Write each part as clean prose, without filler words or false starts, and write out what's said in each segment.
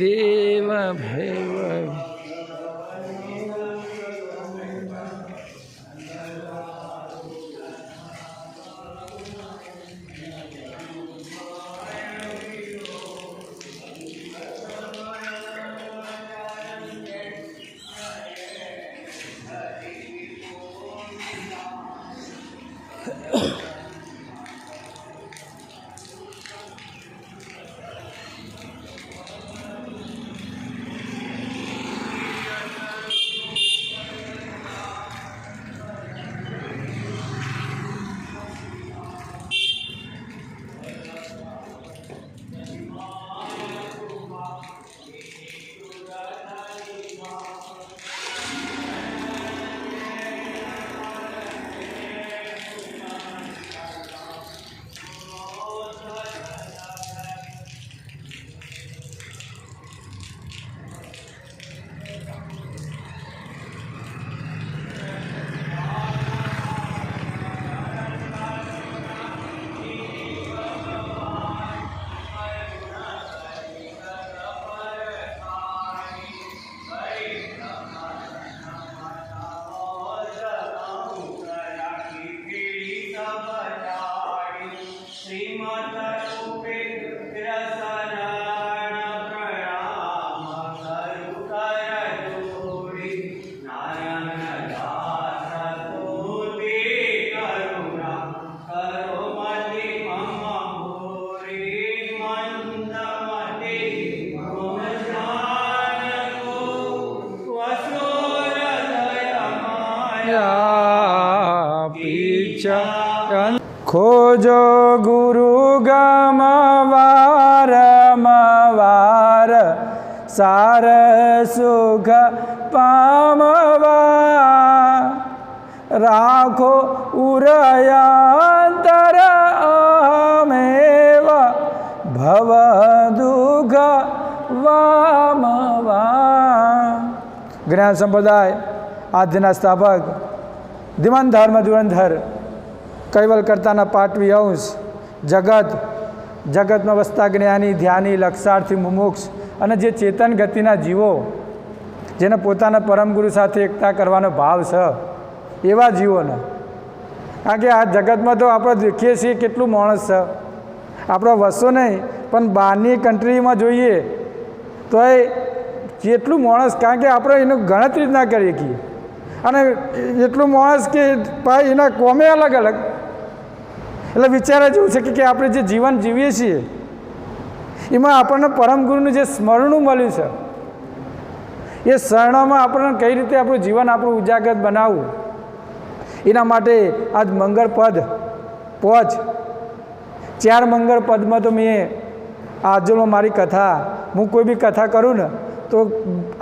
દેવ ભૈરવ ખોજો ગુરુ ગમવાર મવાર સાર સુખ પામવા રાખો ઉરયાંતર અમેવ ભવ દુઃખ વામવા. જ્ઞાન સંપ્રદાય આદ્યના સ્થાપક ધીમન ધર્મ ધુરંધર કૈવલ કરતાના પાટવી અંશ જગતમાં વસતા જ્ઞાની ધ્યાની લક્ષાર્થી મુમુક્ષ અને જે ચેતન ગતિના જીવો જેને પોતાના પરમગુરુ સાથે એકતા કરવાનો ભાવ છે એવા જીવોને. કારણ કે આ જગતમાં તો આપણે દેખીએ છીએ કેટલું માણસ છે, આપણો વસો નહીં પણ બહારની કન્ટ્રીમાં જોઈએ તો એ જેટલું માણસ, કારણ કે આપણે એનું ગણતરી જ ના કરી શકીએ અને એટલું માણસ કે ભાઈ એના કોમે અલગ અલગ. એટલે વિચારે જેવું છે કે આપણે જે જીવન જીવીએ છીએ એમાં આપણને પરમગુરુનું જે સ્મરણું મળ્યું છે એ શરણોમાં આપણને કઈ રીતે આપણું જીવન આપણું ઉજાગર બનાવવું એના માટે આજ મંગળ પદ પહોંચ 4 મંગળ પદમાં તો મેં આજમાં મારી કથા, હું કોઈ બી કથા કરું ને તો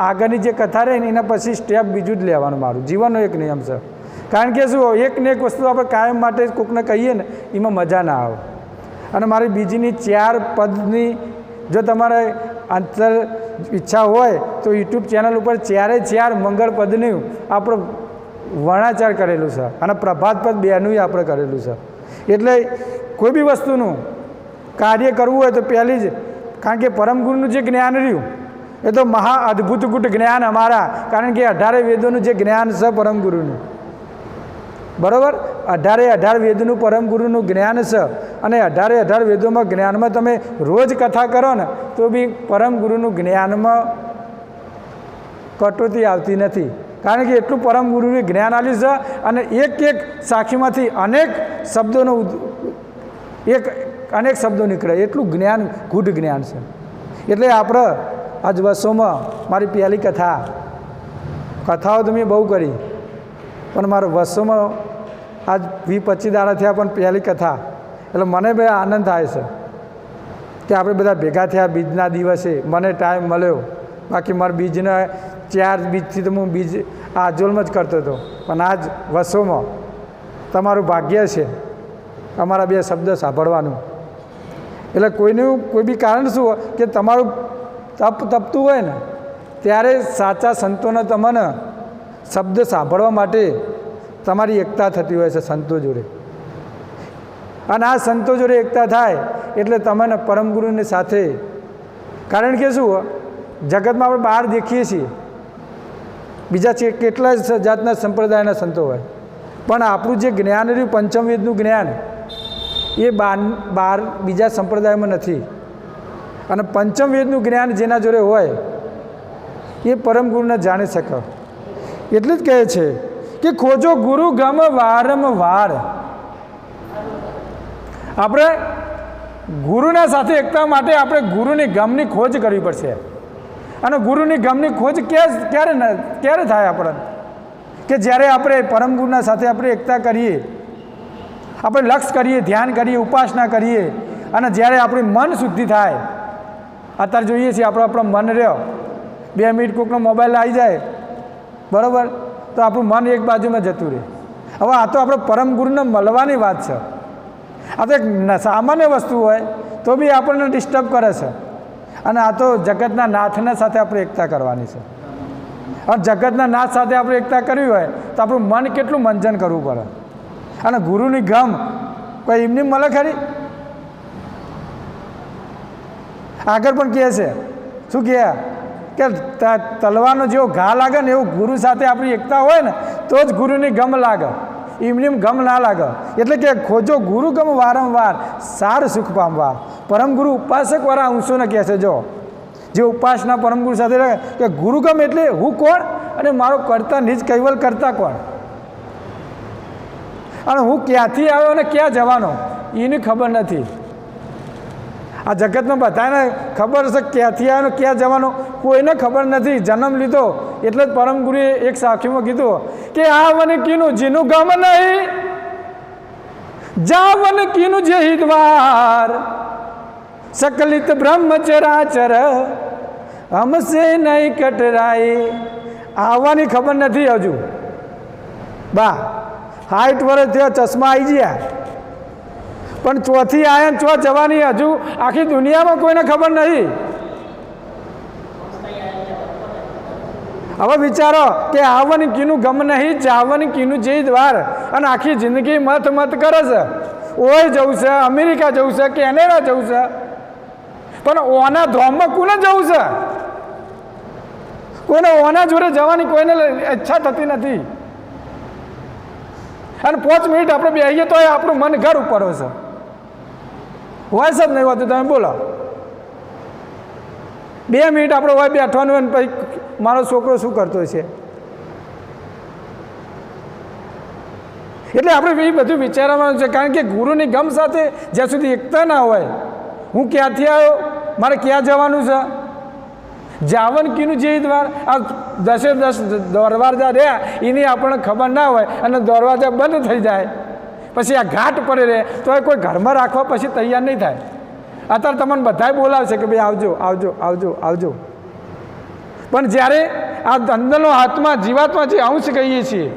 આગળની જે કથા રહે ને એના પછી સ્ટેપ બીજું જ લેવાનું મારું જીવનનો એક નિયમ છે. કારણ કે શું એક ને એક વસ્તુ આપણે કાયમ માટે કોકને કહીએ ને એમાં મજા ના આવે. અને મારી બીજીની 4 પદની જો તમારે અંતર ઈચ્છા હોય તો યુટ્યુબ ચેનલ ઉપર 4 મંગળ પદનું આપણે વર્ણાચાર કરેલું છે અને પ્રભાત પદ બેનું આપણે કરેલું છે. એટલે કોઈ બી વસ્તુનું કાર્ય કરવું હોય તો પહેલી જ, કારણ કે પરમગુરુનું જે જ્ઞાન રહ્યું એ તો મહા અદ્ભુત ગુટ જ્ઞાન અમારા, કારણ કે 18 વેદોનું જે જ્ઞાન છે પરમગુરુનું, બરાબર 18 વેદનું પરમગુરુનું જ્ઞાન છે. અને 18 વેદોમાં જ્ઞાનમાં તમે રોજ કથા કરો ને તો બી પરમગુરુનું જ્ઞાનમાં કટોતી આવતી નથી, કારણ કે એટલું પરમગુરુનું જ્ઞાન આપ્યું છે. અને એક સાખીમાંથી અનેક શબ્દો નીકળે એટલું જ્ઞાન ગૂઢ જ્ઞાન છે. એટલે આપણે આજ વર્ષોમાં મારી પહેલી કથાઓ તો મેં બહુ કરી પણ મારા વર્ષોમાં આજ 20-25 દાડા થયા પણ પહેલી કથા, એટલે મને બી આનંદ થાય છે કે આપણે બધા ભેગા થયા બીજના દિવસે મને ટાઈમ મળ્યો. બાકી મારા બીજના 4 બીજથી તો હું બીજ આજોલમાં જ કરતો હતો, પણ આજ વર્ષોમાં તમારું ભાગ્ય છે અમારા 2 શબ્દ સાંભળવાનું. એટલે કોઈ બી કારણ શું કે તમારું તપતું હોય ને ત્યારે સાચા સંતોને તમને શબ્દ સાંભળવા માટે તમારી એકતા થતી હોય છે સંતો જોડે. અને આ સંતો જોડે એકતા થાય એટલે તમને પરમગુરુની સાથે, કારણ કે શું જગતમાં આપણે બહાર દેખીએ છીએ બીજા કેટલા જાતના સંપ્રદાયના સંતો હોય, પણ આપણું જે જ્ઞાન રહ્યું પંચમવેદનું જ્ઞાન એ બહાર બીજા સંપ્રદાયમાં નથી. અને પંચમવેદનું જ્ઞાન જેના જોડે હોય એ પરમ ગુરુને જાણી શકે. એટલે જ કહે છે કે ખોજો ગુરુ ગમ વારંવાર. આપણે ગુરુના સાથે એકતા માટે આપણે ગુરુની ગમની ખોજ કરવી પડશે. અને ગુરુની ગમની ખોજ ક્યારે થાય આપણને? કે જ્યારે આપણે પરમ ગુરુના સાથે આપણે એકતા કરીએ, આપણે લક્ષ્ય કરીએ, ધ્યાન કરીએ, ઉપાસના કરીએ, અને જ્યારે આપણી મન શુદ્ધિ થાય. અત્યારે જોઈએ છીએ આપણો મન રહ્યો 2 મિનિટ કોઈકનો મોબાઈલ આવી જાય બરાબર, તો આપણું મન એક બાજુમાં જતું રહે. હવે આ તો આપણે પરમ ગુરુને મળવાની વાત છે. આ તો એક સામાન્ય વસ્તુ હોય તો બી આપણને ડિસ્ટર્બ કરે છે. અને આ તો જગતના નાથના સાથે આપણે એકતા કરવાની છે. અને જગતના નાથ સાથે આપણે એકતા કરવી હોય તો આપણું મન કેટલું મંજન કરવું પડે. અને ગુરુની ગમ કોઈ એમની મળે ખરી? આગળ પણ કહે છે શું કહે કે તલવાનો જેવો ઘા લાગે ને એવું ગુરુ સાથે આપણી એકતા હોય ને તો જ ગુરુની ગમ લાગે, એમની ગમ ના લાગે. એટલે કે ખોજો ગુરુ ગમ વારંવાર સાર સુખ પામવા. પરમ ગુરુ ઉપાસક વાળા અંશોને કહે છે. જો જે ઉપાસના પરમ ગુરુ સાથે રહે કે ગુરુ ગમ એટલે હું કોણ અને મારો કરતા નિજ કૈવલ કરતા કોણ, અને હું ક્યાંથી આવ્યો અને ક્યાં જવાનો એની ખબર નથી. આ જગતમાં બધાને ખબર છે ક્યાંથી આવ્યો ક્યાં જવાનો, કોઈને ખબર નથી. જન્મ લીધો એટલે જ પરમ ગુરુએ એક સાખીમાં કીધું કે આ વન કીનું જેનું ગમ નહીં, જા વન કીનું જે હિદ્વાર, सकलित ब्रह्म चराचर हमसे नहीं कटराए. આવવાની ખબર નથી હજુ. બા 60 વર્ષ થયો, ચશ્મા આવી ગયા, પણ ચોથી આયા ચો જવાની હજુ આખી દુનિયામાં કોઈને ખબર નહીં. હવે વિચારો કે આવવાની કીનું ગમ નહીં, જાવની કીનું જે દ્વાર, અને આખી જિંદગી મત કરે છે. ઓય જવું છે, અમેરિકા જવું છે, કેનેડા જવું છે, પણ ઓના ધોમમાં કોને જવું છે? કોઈને ઓના જોડે જવાની કોઈને ઈચ્છા થતી નથી. અને 5 મિનિટ આપણે બેસીએ તો આપણું મન ઘર ઉપર હશે, હોય છે જ નહીં હોતું? તમે બોલો. 2 મિનિટ આપણે હોય બેઠવાનું હોય ને પછી મારો છોકરો શું કરતો છે? એટલે આપણે એ બધું વિચારવાનું છે. કારણ કે ગુરુની ગમ સાથે જ્યાં સુધી એકતા ના હોય, હું ક્યાંથી આવ્યો, મારે ક્યાં જવાનું છે, જાવન કીનું જે દ્વાર, આ 10 દરવાજા રહ્યા એની આપણને ખબર ના હોય અને દરવાજા બંધ થઈ જાય, પછી આ ઘાટ પડે રહે તો એ કોઈ ઘરમાં રાખવા પછી તૈયાર નહીં થાય. અત્યારે તમને બધાય બોલાવશે કે ભાઈ આવજો આવજો આવજો આવજો, પણ જ્યારે આ અંદરનો આત્મા જીવાત્મા જે અંશ કહીએ છીએ,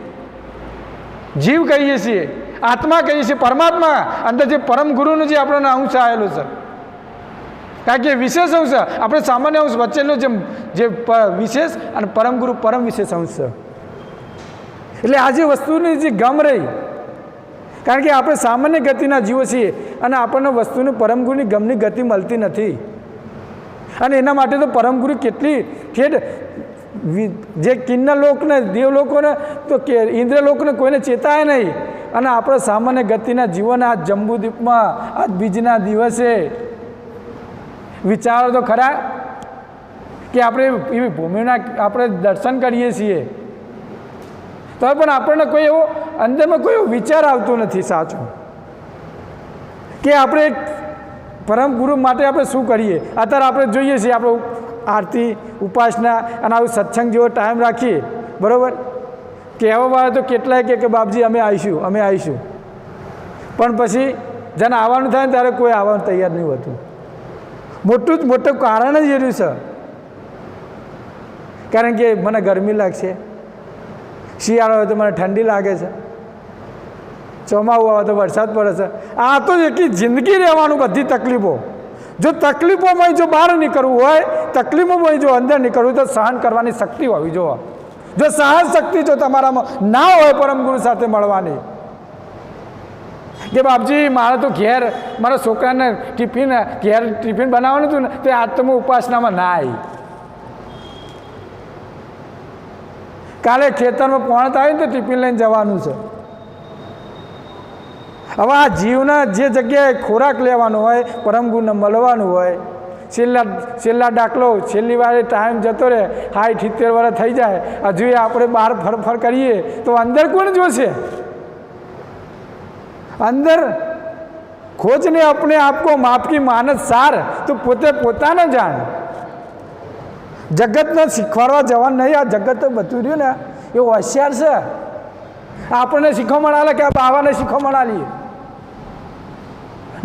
જીવ કહીએ છીએ, આત્મા કહીએ છીએ, પરમાત્મા અંદર જે પરમ ગુરુનો જે આપણને અંશ આવેલો છે, કારણ કે વિશેષ અંશ આપણે સામાન્ય અંશ વચ્ચેનો જે વિશેષ અને પરમ ગુરુ પરમ વિશેષ અંશ છે. એટલે આ જે વસ્તુની જે ગમ રહી, કારણ કે આપણે સામાન્ય ગતિના જીવો છીએ અને આપણને વસ્તુની પરમ ગુરુની ગમની ગતિ મળતી નથી. અને એના માટે તો પરમ ગુરુ કેટલી ઠેઠ જે કિન્નર લોકને, દેવલોકોને, તો ઇન્દ્રલોકને કોઈને ચેતાય નહીં. અને આપણે સામાન્ય ગતિના જીવન આ જંબુદ્વીપમાં આ બીજના દિવસે વિચારો તો ખરા કે આપણે એવી ભૂમિના આપણે દર્શન કરીએ છીએ તો પણ આપણને કોઈ એવો અંદરમાં કોઈ એવો વિચાર આવતો નથી સાચો કે આપણે પરમ ગુરુ માટે આપણે શું કરીએ. અત્યારે આપણે જોઈએ છીએ આપણે આરતી, ઉપાસના અને આવું સત્સંગ જેવો ટાઈમ રાખીએ, બરાબર? કહેવાવાળા તો કેટલાય કે બાપજી અમે આવીશું, અમે આવીશું, પણ પછી જેને આવવાનું થાય ને ત્યારે કોઈ આવવાનું તૈયાર નહીં હોતું. મોટું જ મોટું કારણ જ એનું છે, કારણ કે મને ગરમી લાગશે, શિયાળો હોય તો મને ઠંડી લાગે છે, ચોમાસું આવે તો વરસાદ પડે છે. આ તો એટલી જિંદગી રહેવાનું બધી તકલીફો. જો તકલીફોમાં જો બહાર નીકળવું હોય, તકલીફોમાં જો અંદર નીકળવું તો સહન કરવાની શક્તિ હોવી જોઈએ. જો સહન શક્તિ જો તમારામાં ના હોય પરમ ગુરુ સાથે મળવાની, કે બાપજી મારે તો ઘેર મારા છોકરાને ટિફિન ઘેર ટિફિન બનાવવાનું હતું ને, તો આજ તો હું ઉપાસનામાં ના આવી, કાલે ખેતરમાં પોણત આવી ને તો ટિફિન લઈને જવાનું છે. હવે આ જીવના જે જગ્યાએ ખોરાક લેવાનો હોય, પરમ ગુરુને મળવાનું હોય, છેલ્લા દાખલો છેલ્લી વારે ટાઈમ જતો રહે, 60-70 વર્ષ થઈ જાય, હજુ આપણે બહાર ફરફર કરીએ તો અંદર કોણ જોશે? અંદર खोजने अपने आप को माप की मानस सार तो પોતે પોતાને જાણ. જગતને શીખવાડવા જવાનું નહીં. આ જગત તો બધું રહ્યું ને એ હોશિયાર છે. આપણને શીખવામણ આલે કે બાવાને શીખવામણ આલીએ.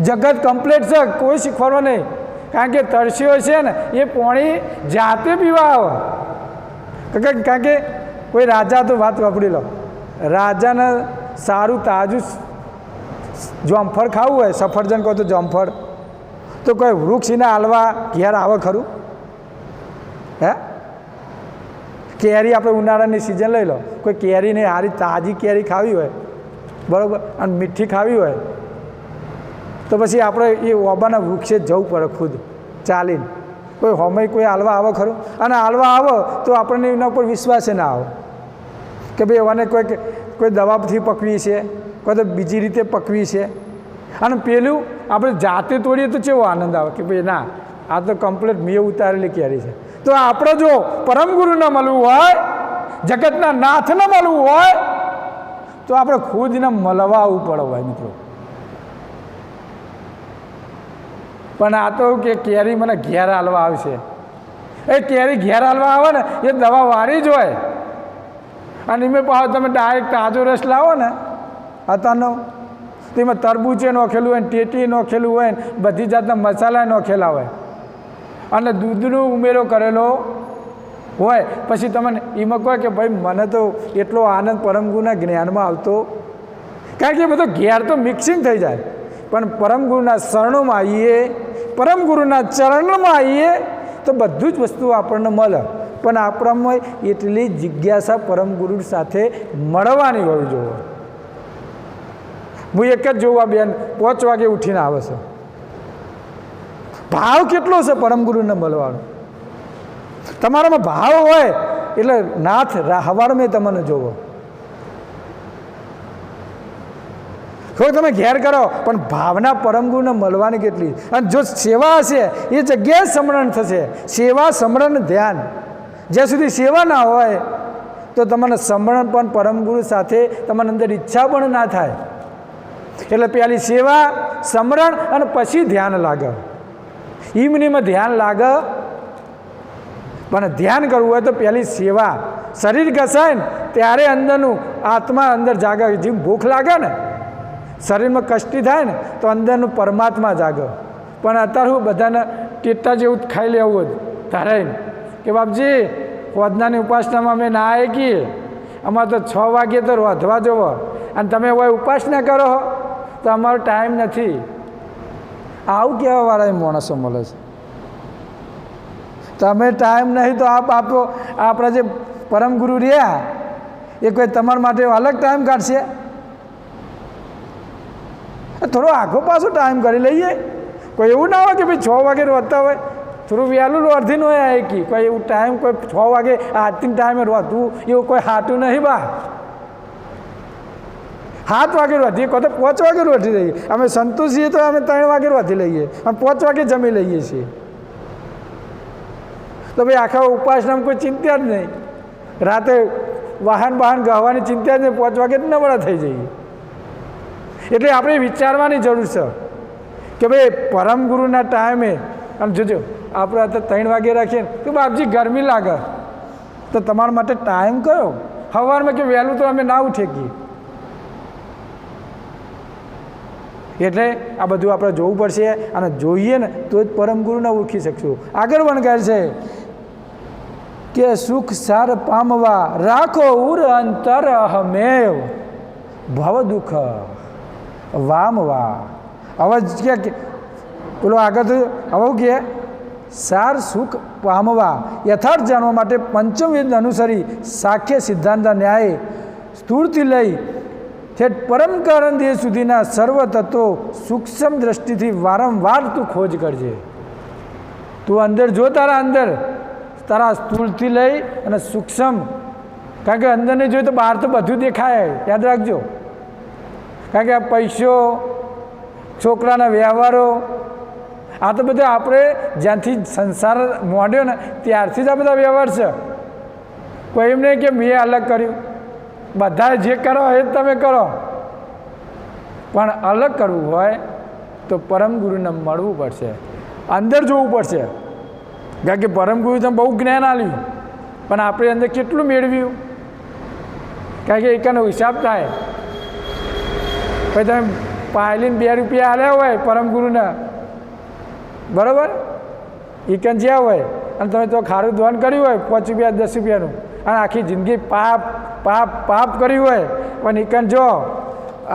જગત કમ્પ્લીટ છે, કોઈ શીખવાડવા નહીં. કારણ કે તરસ્યો છે ને એ પાણી જાતે પીવા આવે. કારણ કે કોઈ રાજા તો વાત વાપરી લો, રાજાને સારું તાજું જામફળ ખાવું હોય, સફરજન કહો તો જામફળ, તો કોઈ વૃક્ષના હાલવા ઘેર આવે ખરું? હે? કેરી આપણે ઉનાળાની સિઝન લઈ લો, કોઈ કેરીને સારી તાજી કેરી ખાવી હોય, બરાબર, અને મીઠી ખાવી હોય તો પછી આપણે એ ઓબાના વૃક્ષે જવું પડે ખુદ ચાલીને. કોઈ હોમય કોઈ હાલવા આવે ખરું? અને હાલવા આવે તો આપણને એના ઉપર વિશ્વાસ ના આવે કે ભાઈ એવાને કોઈ દવાથી પકવી છે, કોઈ તો બીજી રીતે પકવી છે. અને પેલું આપણે જાતે તોડીએ તો કેવો આનંદ આવે કે ભાઈ ના, આ તો કમ્પ્લીટ મેં ઉતારેલી કેરી છે. તો આપણે જો પરમ ગુરુને મળવું હોય, જગતના નાથને મળવું હોય તો આપણે ખુદ એને મળવા આવવું પડે હોય મિત્રો. પણ આ તો કે કેરી મને ઘેર હાલવા આવશે, એ કેરી ઘેર હાલવા આવે ને એ દવાવાળી જ હોય. અને એમાં પાછો તમે ડાયરેક્ટ તાજો રસ લાવો ને હતાનો, તો એમાં તરબૂચે નોખેલું હોય ને, ટેટી નોખેલું હોય ને, બધી જાતના મસાલા નોખેલા હોય અને દૂધનો ઉમેરો કરેલો હોય. પછી તમને એમાં કહે કે ભાઈ મને તો એટલો આનંદ પરમગુરુના જ્ઞાનમાં આવતો, કારણ કે એ બધો ઘેર તો મિક્સિંગ થઈ જાય. પણ પરમગુરુના શરણોમાં આવીએ, પરમગુરુના ચરણમાં આવીએ તો બધું જ વસ્તુ આપણને મળે. પણ આપણામાં એટલી જિજ્ઞાસા પરમગુરુ સાથે મળવાની હોવી જોઈએ. હું એક જ જોઉં, આ બેન 5 વાગે ઉઠીને આવે છે. ભાવ કેટલો છે પરમગુરુને મળવાનો? તમારામાં ભાવ હોય એટલે નાથ હવારમાં તમને જોવો. થોડુંક તમે ઘેર કરો પણ ભાવના પરમગુરુને મળવાની કેટલી. અને જો સેવા હશે એ જગ્યાએ સમરણ થશે. સેવા, સમરણ, ધ્યાન. જ્યાં સુધી સેવા ના હોય તો તમને સમરણ પણ પરમગુરુ સાથે તમારી અંદર ઈચ્છા પણ ના થાય. એટલે પહેલી સેવા, સમરણ અને પછી ધ્યાન લાગે. ઈમનીમાં ધ્યાન લાગે. પણ ધ્યાન કરવું હોય તો પહેલી સેવા. શરીર ઘસાય ને ત્યારે અંદરનું આત્મા અંદર જાગે. જેમ ભૂખ લાગે ને, શરીરમાં કષ્ટી થાય ને તો અંદરનું પરમાત્મા જાગે. પણ અત્યારે હું બધાને ટેટા જેવું જ ખાઈ લેવું જ ધરાઈને કે બાપજી હોદનાની ઉપાસનામાં અમે ના આવી ગઈએ, અમારે તો 6 વાગે તો રોધવા જવો અને તમે હોય ઉપાસના કરો તો અમારો ટાઈમ નથી. આવું કહેવાવાળા માણસો મળે છે. તમે ટાઈમ નહીં તો આપો. આપણા જે પરમગુરુ રહ્યા એ કોઈ તમારા માટે અલગ ટાઈમ કાઢશે? થોડો આખો પાછો ટાઈમ કરી લઈએ. કોઈ એવું ના હોય કે ભાઈ 6 વાગે રોધતા હોય, થોડું વહેલું રોધી ન હોય. એકી કોઈ એવું ટાઈમ કોઈ 6 વાગે આરતી ટાઈમે રોધવું એવું કોઈ હાટું નહીં. બા 7 વાગે રોધીએ, કોઈ તો 5 વાગે રોધી લઈએ. અમે સંતોષ છીએ તો અમે 3 વાગે રોધી લઈએ અને 5 વાગે જમી લઈએ છીએ. તો ભાઈ આખા ઉપાસનામાં કોઈ ચિંતા જ નહીં. રાતે વાહન ગહવાની ચિંતા જ નહીં. 5 વાગે નવરા થઈ જઈએ. એટલે આપણે વિચારવાની જરૂર છે કે ભાઈ પરમગુરુના ટાઈમે. અને જોજો આપણે આ તો 3 વાગે રાખીએ તો બાપજી ગરમી લાગે તો તમારા માટે ટાઈમ કયો? સવારમાં કે વહેલું તો અમે ના ઉઠી શકીએ. એટલે આ બધું આપણે જોવું પડશે અને જોઈએ ને તો જ પરમગુરુને ઓળખી શકશું. આગળ પણ કહે છે કે સુખ સાર પામવા રાખો ઉર અંતર અહમેવ ભવ દુઃખ વામવા. હવે કે પેલો આગળ હવે કે સાર સુખ પામવા યથાર્થ જાણવા માટે પંચમવેદ અનુસરી સાખ્ય સિદ્ધાંત ન્યાય સ્થૂળથી લઈ ઠેઠ પરમ કારણ દેહ સુધીના સર્વ તત્વો સૂક્ષ્મ દ્રષ્ટિથી વારંવાર તું ખોજ કરજે. તું અંદર જો, તારા અંદર તારા સ્થૂળથી લઈ અને સૂક્ષ્મ કારણ કે અંદરને જોઈએ તો બહાર તો બધું દેખાય, યાદ રાખજો. કારણ કે આ પૈસો, છોકરાના વ્યવહારો, આ તો બધા આપણે જ્યાંથી સંસાર મોડ્યો ને ત્યારથી જ આ બધા વ્યવહાર છે. કોઈ એમ નહીં કે મેં અલગ કર્યું, બધા જે કરો એ જ તમે કરો. પણ અલગ કરવું હોય તો પરમ ગુરુને મળવું પડશે, અંદર જોવું પડશે. કારણ કે પરમ ગુરુ તમે બહુ જ્ઞાન આપ્યું, પણ આપણે અંદર કેટલું મેળવ્યું? કારણ કે એકાનો હિસાબ થાય. પછી તમે પાયલીને 2 રૂપિયા આલ્યા હોય પરમ ગુરુને, બરાબર, એકન જ્યાં હોય, અને તમે તો ખારું ધોન કર્યું હોય 5 રૂપિયા 10 રૂપિયાનું, અને આખી જિંદગી પાપ પાપ પાપ કર્યું હોય, પણ એકન જો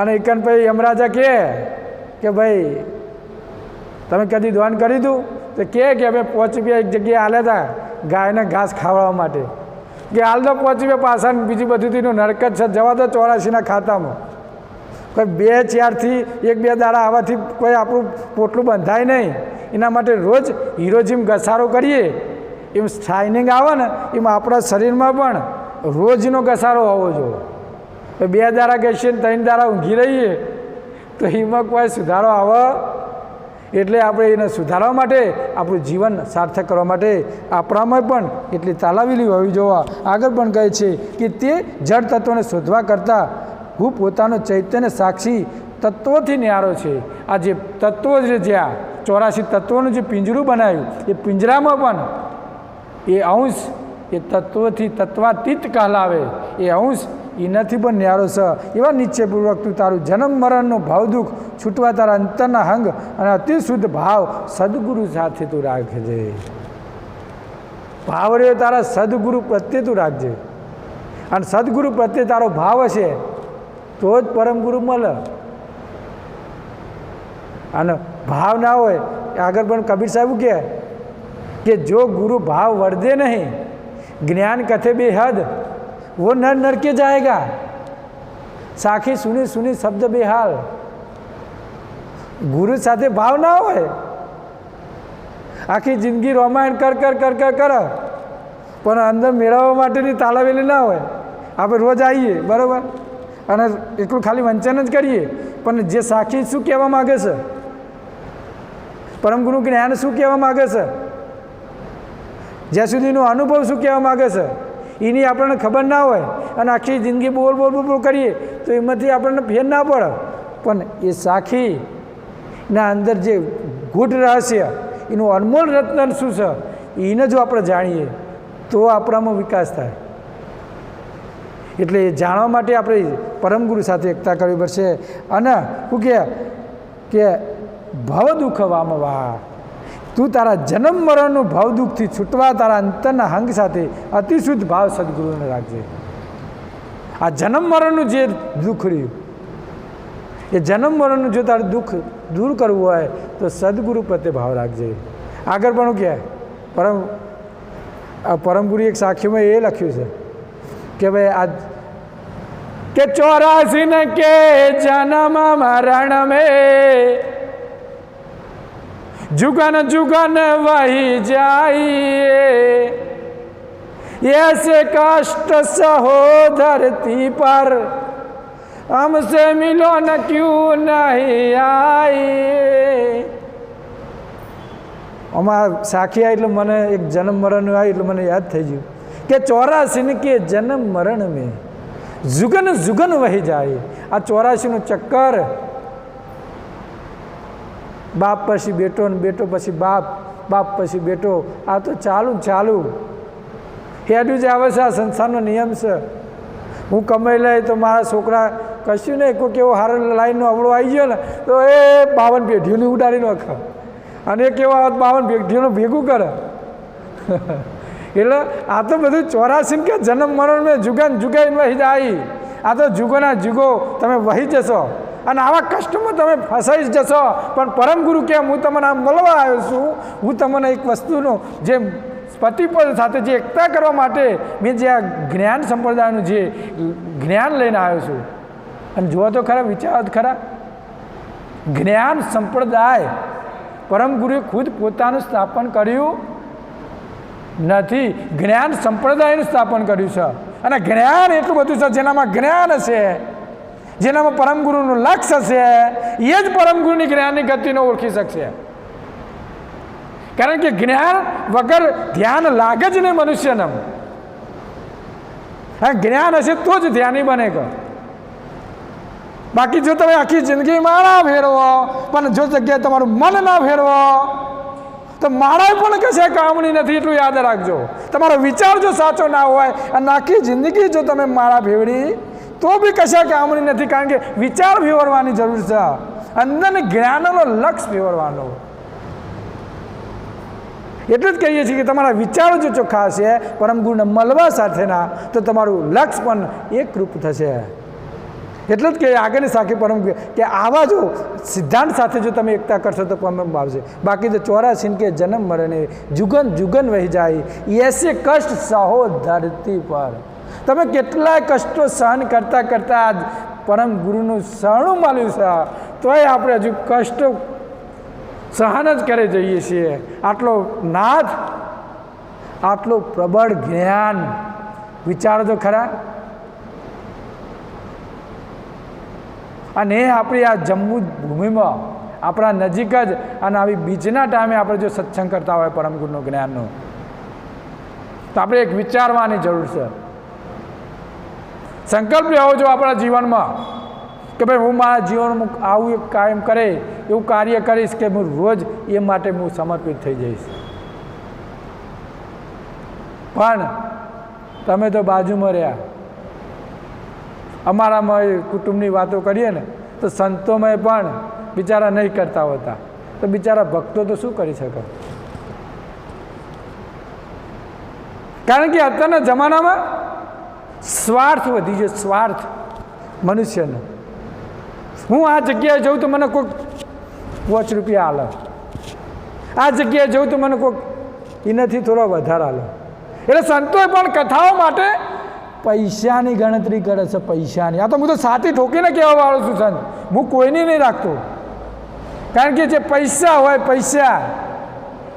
અને એકન પછી યમરાજા કે ભાઈ તમે કદી ધોન કરી દઉં તો કે અમે 5 રૂપિયા એક જગ્યાએ આલ્યા હતા ગાયને ઘાસ ખાવડાવવા માટે, કે હાલ તો 5 રૂપિયા પાછા, બીજું બધું નરક જ છે, જવા દો 84ના ખાતામાં. કોઈ 2-4થી 1-2 દાડા આવવાથી કોઈ આપણું પોટલું બંધાય નહીં. એના માટે રોજ હીરો જેમ ઘસારો કરીએ એમ શાઇનિંગ આવે ને, એમ આપણા શરીરમાં પણ રોજનો ઘસારો હોવો જોઈએ. 2 દાડા ઘસીએ 3 દાડા ઊંઘી રહીએ તો એમાં કોઈ સુધારો આવે? એટલે આપણે એને સુધારવા માટે, આપણું જીવન સાર્થક કરવા માટે આપણામાં પણ એટલી તાલાવેલી હોવી જોવા. આગળ પણ કહે છે કે તે જળ તત્વોને શોધવા કરતાં હું પોતાનો ચૈતન્ય સાક્ષી તત્વોથી ન્યારો છે. આ જે તત્વો છે, જ્યાં 84 તત્વોનું જે પિંજરું બનાવ્યું, એ પિંજરામાં પણ એ અંશ એ તત્વોથી તત્વાતીત કહેલાવે. એ અંશ એનાથી પણ ન્યારો છે. એવા નિશ્ચયપૂર્વક તું તારું જન્મ મરણનો ભાવ દુઃખ છૂટવા તારા અંતરના હંગ અને અતિ શુદ્ધ ભાવ સદગુરુ સાથે તું રાખજે. ભાવ રહ્યો તારા સદગુરુ પ્રત્યે તું રાખજે, અને સદગુરુ પ્રત્યે તારો ભાવ હશે તો જ પરમ ગુરુ મળે. અને ભાવ ના હોય, આગળ પણ કબીર સાહેબ કે જો ગુરુ ભાવ वर्दे नहीं ज्ञान कथे बेहद वो नर नर के जाएगा, साखी सुनी सुनी शब्द बेहाल. ગુરુ સાથે ભાવ ના હોય, આખી જિંદગી રોમાયણ કર કર કર કર કર, પણ અંદર મેળવવા માટેની તાલાવેલી ના હોય. આપણે રોજ આવીએ, બરાબર, અને એટલું ખાલી વંચન જ કરીએ, પણ જે સાખી શું કહેવા માગે છે, પરમગુરુ જ્ઞાન શું કહેવા માગે છે, જ્યાં સુધીનો અનુભવ શું કહેવા માગે છે, એની આપણને ખબર ના હોય, અને આખી જિંદગી બોલ બોલ બોલ કરીએ તો એમાંથી આપણને ફેર ના પડે. પણ એ સાખીના અંદર જે ગૂઢ રહસ્ય, એનું અનમોલ રત્ન શું છે, એને જો આપણે જાણીએ તો આપણામાં વિકાસ થાય. એટલે એ જાણવા માટે આપણે પરમગુરુ સાથે એકતા કરવી પડશે. અને શું કે ભવ દુઃખ વામવા, તું તારા જન્મ મરણનું ભાવ દુઃખથી છૂટવા તારા અંતરના હંગ સાથે અતિશુદ્ધ ભાવ સદગુરુને રાખજે. આ જન્મ મરણનું જે દુઃખ રહ્યું, એ જન્મ મરણનું જો તારું દુઃખ દૂર કરવું હોય તો સદગુરુ પ્રત્યે ભાવ રાખજે. આગળ પણ કે પરમગુરુ એક સાખીમાં એ લખ્યું છે કે ભાઈ આ કે 84 के जन्म मरण में जुगन जुगन वही जाइए, ऐसे कष्ट सहो धरती पर हमसे मिलो न क्यों नहीं आए. અમારા સાખી એટલે મને એક જન્મ મરણનું આવ્યું એટલે મને યાદ થઈ ગયું કે 84 के जन्म मरण में जुगन जुगन वही જાય. આ 84નું ચક્કર, બાપ પછી બેટો ને બેટો પછી બાપ, બાપ પછી બેટો, આ તો ચાલુ હેડું જ આવે છે. આ સંસારનો નિયમ છે. હું કમાઈ લઈ તો મારા છોકરા કશું નહીં, કોઈ કેવો હારો લાઈનનો અવળો આવી ગયો ને તો એ 52 પેઢીઓને ઉડાડી નાખે, અને કેવો 52 પેઢીઓનું ભેગું કરે. એટલે આ તો બધું 84 કે જન્મ મરણ મેં જુગન જુગાઈને વહી જાય. આ તો જુગોના જુગો તમે વહી જશો, અને આવા કષ્ટમાં તમે ફસાઈ જશો. પણ પરમગુરુ કે હું તમને આમ મળવા આવ્યો છું, હું તમને એક વસ્તુનો જે પતિપદ સાથે જે એકતા કરવા માટે મેં જે આ જ્ઞાન સંપ્રદાયનું જે જ્ઞાન લઈને આવ્યો છું. અને જુઓ તો ખરા, વિચારો ખરા, જ્ઞાન સંપ્રદાય પરમગુરુએ ખુદ પોતાનું સ્થાપન કર્યું નથી, જ્ઞાન સંપ્રદાયનું સ્થાપન કર્યું છે. અને જ્ઞાન એટલું બધું છે, જેનામાં જ્ઞાન હશે, જેનામાં પરમ ગુરુનું લક્ષ્ય હશે, એ જ પરમ ગુરુની જ્ઞાનની ગતિને ઓળખી શકશે. કારણ કે જ્ઞાન વગર ધ્યાન લાગે જ નહીં મનુષ્યને. હા, જ્ઞાન હશે તો જ ધ્યાની બને. બાકી જો તમે આખી જિંદગી માળા ફેરવો પણ જો જગ્યાએ તમારું મન ના ફેરવો તો માળા પણ કશે કામની નથી. એટલું યાદ રાખજો. તમારો વિચાર જો સાચો ના હોય અને આખી જિંદગી જો તમે માળા ફેરવી તો બી કશા કામની નથી. કારણ કે વિચાર ફેરવવાની જરૂર છે, અંદરની જ્ઞાનનો લક્ષ્ય ફેરવવાનો. એટલું જ કહીએ છીએ કે તમારા વિચારો જો ચોખ્ખા હશે પરમ ગુરુને મળવા સાથેના, તો તમારું લક્ષ્ય પણ એકરૂપ થશે. એટલું જ કે આગળની સાખી પરમ કે આવા જો સિદ્ધાંત સાથે જો તમે એકતા કરશો તો પરમ આવશે. બાકી તો 84 કે જન્મ મરણે જુગન જુગન વહી જાય, એસે કષ્ટ સહો ધરતી પર. તમે કેટલાય કષ્ટો સહન કરતાં કરતાં આજ પરમ ગુરુનું શરણું મળ્યું છે, તોય આપણે હજુ કષ્ટો સહન જ કરી જઈએ છીએ. આટલો નાથ, આટલું પ્રબળ જ્ઞાન, વિચારો તો ખરા. અને આપણી આ જમ્મુ ભૂમિમાં આપણા નજીક જ, અને આવી બીજના ટાઈમે આપણે જો સત્સંગ કરતા હોય પરમ ગુરુનું જ્ઞાનનો, તો આપણે એક વિચારવાની જરૂર છે. સંકલ્પ લેવો જો આપણા જીવનમાં કે ભાઈ હું મારા જીવનમાં આવું એક કાયમ કરે એવું કાર્ય કરીશ કે હું રોજ એ માટે હું સમર્પિત થઈ જઈશ. પણ તમે તો બાજુમાં રહ્યા. અમારામાં કુટુંબની વાતો કરીએ ને તો સંતોમાં પણ બિચારા નહીં કરતા હોતા, તો બિચારા ભક્તો તો શું કરી શકે? કારણ કે અત્યારના જમાનામાં સ્વાર્થ વધી ગયો. સ્વાર્થ મનુષ્યનો. હું આ જગ્યાએ જઉં તો મને કોઈક ₹5 આલે, આ જગ્યાએ જઉં તો મને કોઈક એનાથી થોડો વધારે આલે. એટલે સંતોએ પણ કથાઓ માટે પૈસાની ગણતરી કરે છે. પૈસાની. આ તો હું તો સાથી ઠોકીને કહેવા વાળો છું સંત, હું કોઈની નહીં રાખતો. કારણ કે જે પૈસા હોય, પૈસા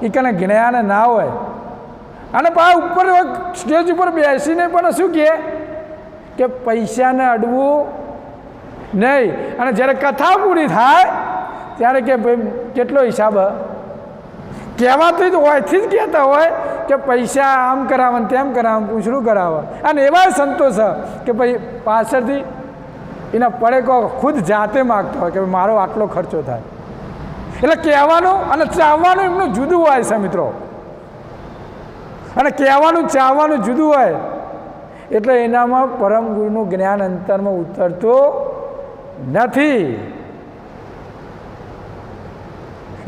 એ કને જ્ઞાન ના હોય. અને પાછા ઉપર સ્ટેજ ઉપર બેસીને પણ શું કહે કે પૈસાને અડવું નહીં. અને જ્યારે કથા પૂરી થાય ત્યારે કે ભાઈ કેટલો હિસાબ, કહેવાથી જ હોયથી જ કહેતા હોય કે પૈસા આમ કરાવે ને તેમ કરાવે, પૂછડું કરાવે. અને એવા સંતો છે કે ભાઈ પાછળથી એના પડેકો ખુદ જાતે માગતો હોય કે મારો આટલો ખર્ચો થાય. એટલે કહેવાનું અને ચાહવાનું એમનું જુદું હોય છે મિત્રો. અને કહેવાનું ચાહવાનું જુદું હોય એટલે એનામાં પરમ ગુરુનું જ્ઞાન અંતરમાં ઉતરતું નથી.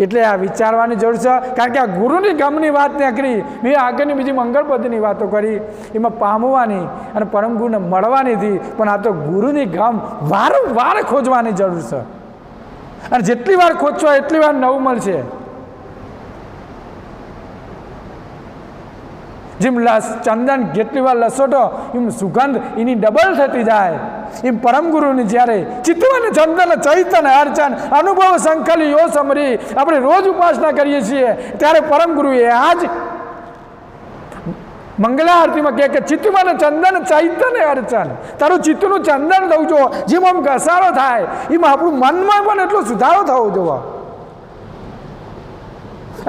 એટલે આ વિચારવાની જરૂર છે. કારણ કે આ ગુરુની ગમની વાત ત્યાં કરી, મેં આગળની બીજી મંગળપદની વાતો કરી, એમાં પામવાની અને પરમ ગુરુને મળવાની હતી. પણ આ તો ગુરુની ગમ વારંવાર ખોજવાની જરૂર છે. અને જેટલી વાર ખોજશો એટલી વાર નવું મળશે. જેમ ચંદન જેટલી વાર લસોટો એમ સુગંધ એની ડબલ થતી જાય. એમ પરમ ગુરુની જ્યારે ચિત્તવન ચંદન ચૈતન અર્ચન અનુભવ સંકલી યો સમરી આપણે રોજ ઉપાસના કરીએ છીએ, ત્યારે પરમ ગુરુએ આ જ મંગલા આરતીમાં કહે કે ચિત્તવન ચંદન ચૈતન અર્ચન, તારું ચિત્તનું ચંદન થવું જો, જેમ આમ ઘસારો થાય એમાં આપણું મનમાં પણ એટલો સુધારો થવો જોવો.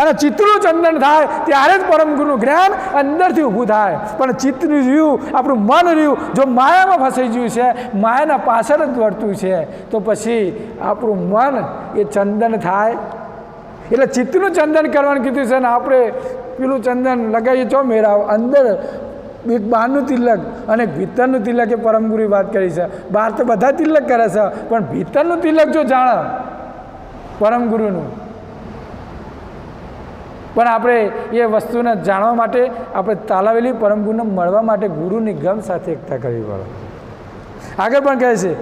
અને ચિત્તનું ચંદન થાય ત્યારે જ પરમ ગુરુનું જ્ઞાન અંદરથી ઊભું થાય. પણ ચિત્તનું રહ્યું, આપણું મન રહ્યું જો માયામાં ફસાઈ ગયું છે, માયાના પાછળ જ વર્તું છે, તો પછી આપણું મન એ ચંદન થાય. એટલે ચિત્તનું ચંદન કરવાનું કીધું છે ને આપણે પેલું ચંદન લગાવીએ છો મેળાવ અંદર એક બહારનું તિલક અને ભીતરનું તિલક એ પરમ ગુરુએ વાત કરી છે. બહાર તો બધા તિલક કરે છે, પણ ભીતરનું તિલક જો જાણે પરમ ગુરુનું, પણ આપણે એ વસ્તુને જાણવા માટે આપણે તાલાવેલી પરમ ગુરુને મળવા માટે ગુરુની ગમ સાથે એકતા કરવી પડે. આગળ પણ કહે છે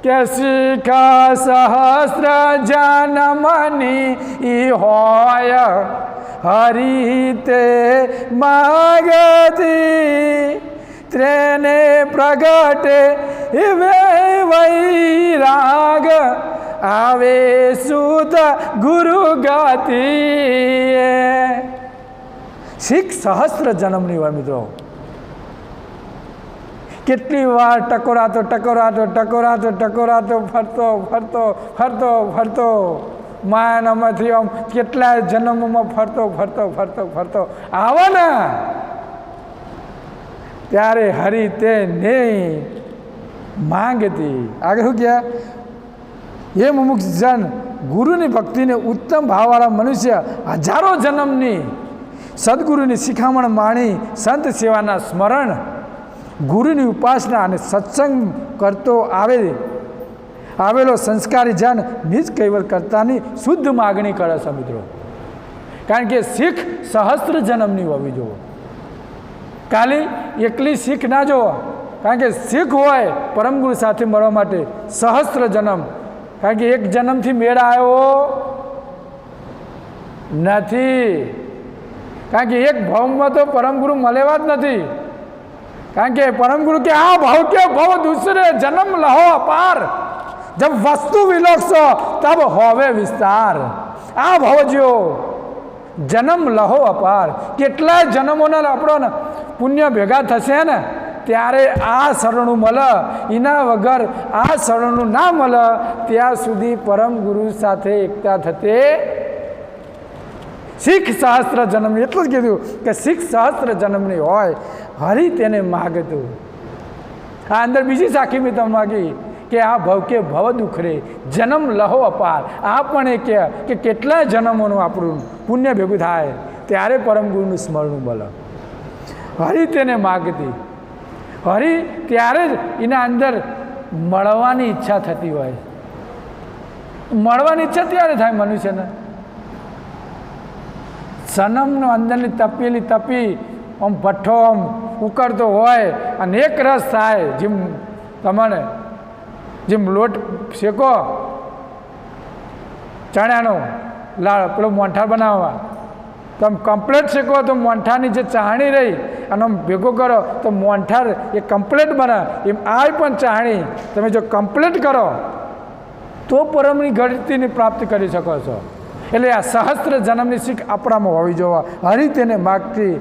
કે શિખા સહસ્ત્ર જનમની ઈ હોય હરિતે માગતી ત્રેને પ્રગટે વૈરાગ આવે સુત ગુરુ ગતિ. શીખ સહસ્ત્ર જન્મની હોય મિત્રો. કેટલી વાર ટકોરાતો ફરતો માયાનામાંથી આમ કેટલાય જન્મોમાં ફરતો આવો ને ત્યારે હરિ તે ને માંગતી. આગળ શું કહ્યા? એ મુમુક્ષજન ગુરુની ભક્તિને ઉત્તમ ભાવવાળા મનુષ્ય હજારો જન્મની સદગુરુની શિખામણ માણી સંત સેવાના સ્મરણ ગુરુની ઉપાસના અને સત્સંગ કરતો આવેલો સંસ્કારી જન નિજ કૈવલ કરતાની શુદ્ધ માગણી કરે છે મિત્રો. કારણ કે શીખ સહસ્ત્ર જન્મની હોવી જોવો, ખાલી એકલી શીખ ના જોવો. કારણ કે શીખ હોય પરમગુરુ સાથે મળવા માટે સહસ્ત્ર જન્મ. કારણ કે એક જન્મથી મેળ આવ્યો નથી. કારણ કે એક ભાવમાં તો પરમગુરુ મળેવા જ નથી. કારણ કે પરमगुरु के आ भाव के भाव दूसरे जन्म लहो अपार, जब वस्तु विलोक्ष तब होवे विस्तार. आ भाव जो जन्म लहो अपार, કેટલાય જન્મોના આપણો પુણ્ય ભેગા થશે ને ત્યારે આ શરણું મળે. એના વગર આ શરણું ના મળે ત્યાં સુધી પરમગુરુ સાથે એકતા થતે. શીખ સહસ્ત્ર જન્મ એટલું જ કીધું કે શીખ સહસ્ત્ર જન્મની હોય હરિ તેને માગતું. આ અંદર બીજી સાખી મેં તમને માગી કે આ ભવ કે ભવ દુખરે જન્મ લહો અપાર. આ પણ એ કે કેટલાય જન્મોનું આપણું પુણ્ય ભેગું થાય ત્યારે પરમગુરુનું સ્મરણું મળે. હરિ તેને માગતી. હરિ ત્યારે જ એના અંદર મળવાની ઈચ્છા થતી હોય. મળવાની ઈચ્છા ત્યારે થાય મનુષ્યને. સનમનો અંદરની તપી આમ ભઠ્ઠો આમ ઉકળતો હોય અને એક રસ થાય. જેમ લોટ શેકો ચણાનો પેલો મોંઠા બનાવવા તો આમ કમ્પ્લેટ શેકો તો મોંઠાની જે ચાહણી રહી અને આમ ભેગો કરો તો મોંઠાર એ કમ્પ્લેટ બને. એમ આ પણ ચાહણી તમે જો કમ્પ્લેટ કરો તો પરમની ગતિની પ્રાપ્તિ કરી શકો છો. એટલે આ સહસ્ત્ર જન્મની શીખ આપણામાં હોવી જોવા. હરિ તેને માગતી.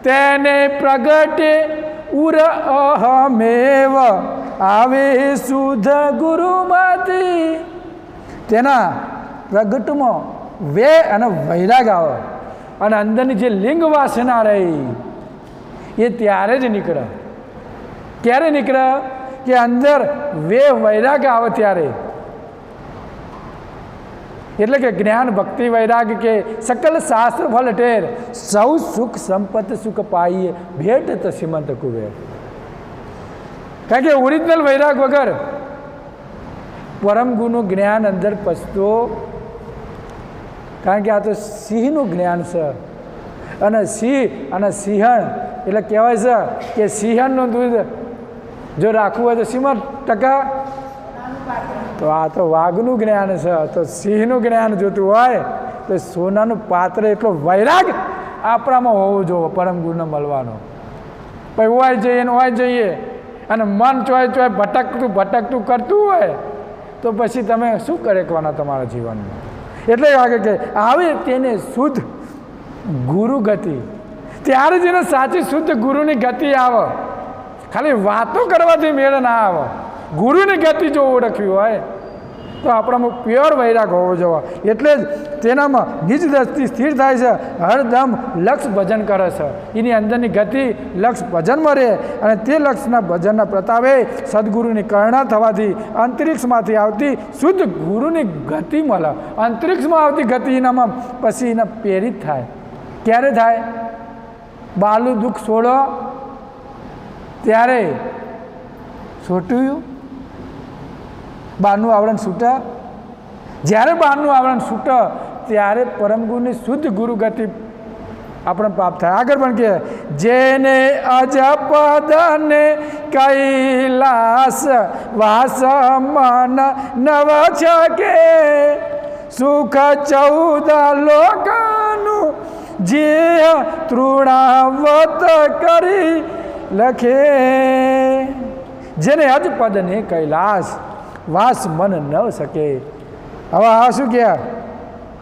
તેને પ્રગટે ઉર અહમેવ આવે શુદ્ધ ગુરુમતી. તેના પ્રગટમાં વે અને વૈરાગ આવે અને અંદરની જે લિંગ વાસના રહી એ ત્યારે જ નીકળે. ક્યારે નીકળે? કે અંદર વે વૈરાગ આવે ત્યારે. એટલે કે જ્ઞાન ભક્તિ વૈરાગ કે સકલ શાસ્ત્ર ફલ ઠેર સૌ સુખ સંપત્તિ સુખ પાઈએ ભેટ તો સીમંત કુબેર. કારણ કે ઓરિજિનલ વૈરાગ વગર પરમગુરુનું જ્ઞાન અંદર પચતો. કારણ કે આ તો સિંહનું જ્ઞાન છે અને સિંહ અને સિંહણ એટલે કહેવાય છે કે સિંહણનું દૂધ જો રાખવું હોય તો સીમાં ટકા, તો આ તો વાઘનું જ્ઞાન છે. તો સિંહનું જ્ઞાન જોતું હોય તો સોનાનું પાત્ર. એટલો વૈરાગ આપણામાં હોવો જોઈએ પરમગુરુને મળવાનો. પછી હોય જઈએ અને મન ચોય ભટકતું કરતું હોય તો પછી તમે શું કરવાના તમારા જીવનમાં? એટલે વાગે કે આવે તેને શુદ્ધ ગુરુ ગતિ. ત્યારે જ એને સાચી શુદ્ધ ગુરુની ગતિ આવે. ખાલી વાતો કરવાથી મેળ ના આવે. ગુરુની ગતિ જો ઓળખવી હોય તો આપણામાં પ્યોર વૈરાગ હોવો જોઈએ. એટલે જ તેનામાં નિજ દ્રષ્ટિ સ્થિર થાય છે. હરદમ લક્ષ ભજન કરે છે. એની અંદરની ગતિ લક્ષ ભજનમાં રહે અને તે લક્ષના ભજનના પ્રતાપે સદગુરુની કરણા થવાથી અંતરિક્ષમાંથી આવતી શુદ્ધ ગુરુની ગતિ મળે. અંતરિક્ષમાં આવતી ગતિ એનામાં પછી એના પ્રેરિત થાય. ક્યારે થાય? બાલું દુઃખ છોડો ત્યારે છોટ્યું બહારનું આવરણ છૂટે. જ્યારે બહારનું આવરણ છૂટે ત્યારે પરમગુરુની શુદ્ધ ગુરુ ગતિ આપણે પ્રાપ્ત થાય. આગળ પણ કે જેને અજપદને કૈલાસ વાસ મન નવ છકે સુખ 14 લોકનું જે તૃણાવત કરી લખે. જેને અજપદને કૈલાસ વાસ મન ન શકે. હવે આ શું કહે?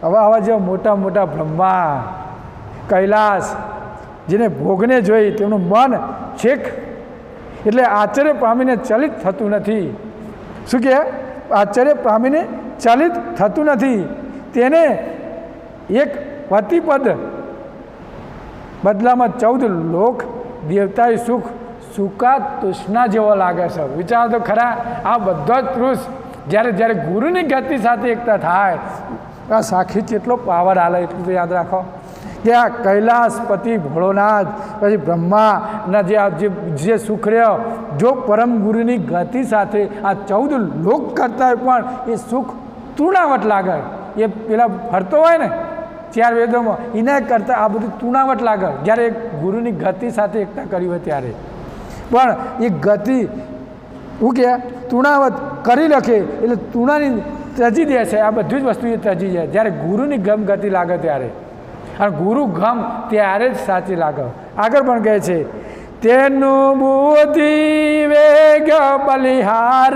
હવે આવા જેવા મોટા મોટા બ્રહ્મા કૈલાસ જેને ભોગને જોઈ તેમનું મન છેક એટલે આશ્ચર્ય પામીને ચલિત થતું નથી. શું કહે? આશ્ચર્ય પામીને ચલિત થતું નથી. તેને એક પતિપદ બદલામાં 14 લોક દેવતાએ સુખ સુકા તૃષ્ણા જેવો લાગે છે. વિચાર તો ખરા, આ બધો જ પુરુષ જ્યારે જ્યારે ગુરુની ગતિ સાથે એકતા થાય, આ સાખી કેટલો પાવર આલે એટલું તો યાદ રાખો કે આ કૈલાસપતિ ભોળોનાથ પછી બ્રહ્માના જે સુખ રહ્યો, જો પરમ ગુરુની ગતિ સાથે આ 14 લોક કરતા પણ એ સુખ તૃણાવટ લાગે. એ પેલા ફરતો હોય ને 4 વેદોમાં, એના કરતાં આ બધું તૃણાવટ લાગે જ્યારે એક ગુરુની ગતિ સાથે એકતા કરી હોય ત્યારે. પણ એ ગતિ શું કહે? તૃણાવત કરી લખે એટલે તૃણાની ત્યજી દે છે. આ બધી જ વસ્તુ એ ત્યજી જાય જ્યારે ગુરુની ગમ ગતિ લાગે ત્યારે. અને ગુરુ ગમ ત્યારે જ સાચી લાગે. આગળ પણ કહે છે, તેનું બુદ્ધિ વેગ બલિહાર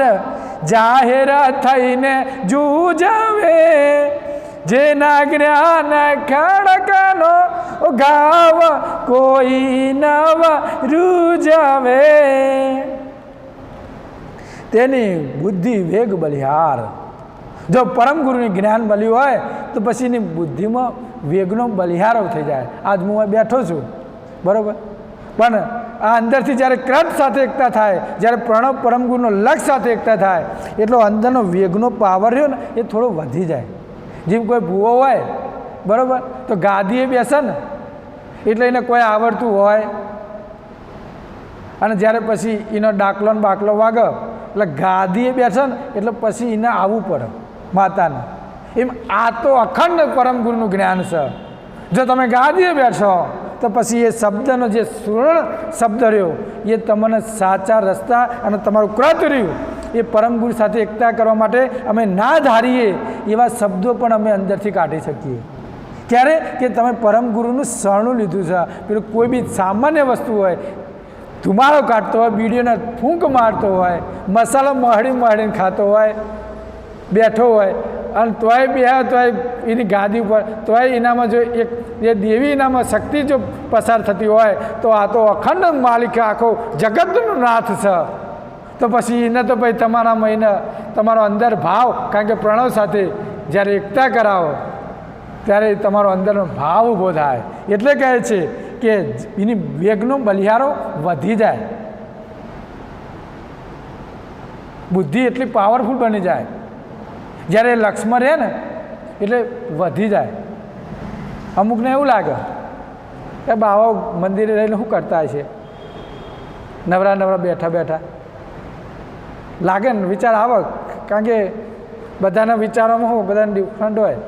જાહેર થઈને જૂજવે, જેના જ્ઞાન ખડકનો ગાવ કોઈ નવ રૂજવે. તેની બુદ્ધિ વેગ બલિહાર. જો પરમ ગુરુની જ્ઞાન મળ્યું હોય તો પછી એની બુદ્ધિમાં વેગનો બલિહારો થઈ જાય. આજ હું બેઠો છું, બરાબર, પણ આ અંદરથી જ્યારે ક્રત સાથે એકતા થાય, જ્યારે પ્રણવ પરમ ગુરુનો લક્ષ સાથે એકતા થાય, એટલો અંદરનો વેગનો પાવર રહ્યો ને એ થોડો વધી જાય. જેમ કોઈ ભૂવો હોય, બરાબર, તો ગાદીએ બેસે ને એટલે એને કોઈ આવડતું હોય અને જ્યારે પછી એનો ડાકલો ને બાકલો વાગે એટલે ગાદીએ બેસે ને એટલે પછી એને આવવું પડે માતાને. એમ આ તો અખંડ પરમ ગુરુનું જ્ઞાન છે. જો તમે ગાદીએ બેઠો તો પછી એ શબ્દનો જે સુવર્ણ શબ્દ રહ્યો એ તમને સાચા રસ્તા અને તમારું ક્રત રહ્યું એ પરમ ગુરુ સાથે એકતા કરવા માટે અમે ના ધારીએ એવા શબ્દો પણ અમે અંદરથી કાઢી શકીએ. ક્યારે? કે તમે પરમ ગુરુનું શરણું લીધું છે. પેલું કોઈ બી સામાન્ય વસ્તુ હોય, ધુમાડો કાઢતો હોય, બીડીઓને ફૂંક મારતો હોય, મસાલો મહડીને ખાતો હોય, બેઠો હોય અને તોય બે તોય એની ગાદી ઉપર તોય એનામાં જો એક એ દેવી એનામાં શક્તિ જો પસાર થતી હોય તો આ તો અખંડ માલિક આખો જગતનો નાથ છે. તો પછી એને તો ભાઈ તમારામાં એને તમારો અંદર ભાવ, કારણ કે પ્રણવ સાથે જ્યારે એકતા કરાવો ત્યારે તમારો અંદરનો ભાવ ઊભો થાય. એટલે કહે છે કે એની વેગનો બલિહારો વધી જાય, બુદ્ધિ એટલી પાવરફુલ બની જાય. જ્યારે લક્ષ્મણ રહે ને એટલે વધી જાય. અમુકને એવું લાગે કે બાવા મંદિરે રહીને શું કરતા છે, નવરા નવરા બેઠા બેઠા લાગે ને, વિચાર આવે, કારણ કે બધાના વિચારોમાં શું બધાને ડિફરન્ટ હોય.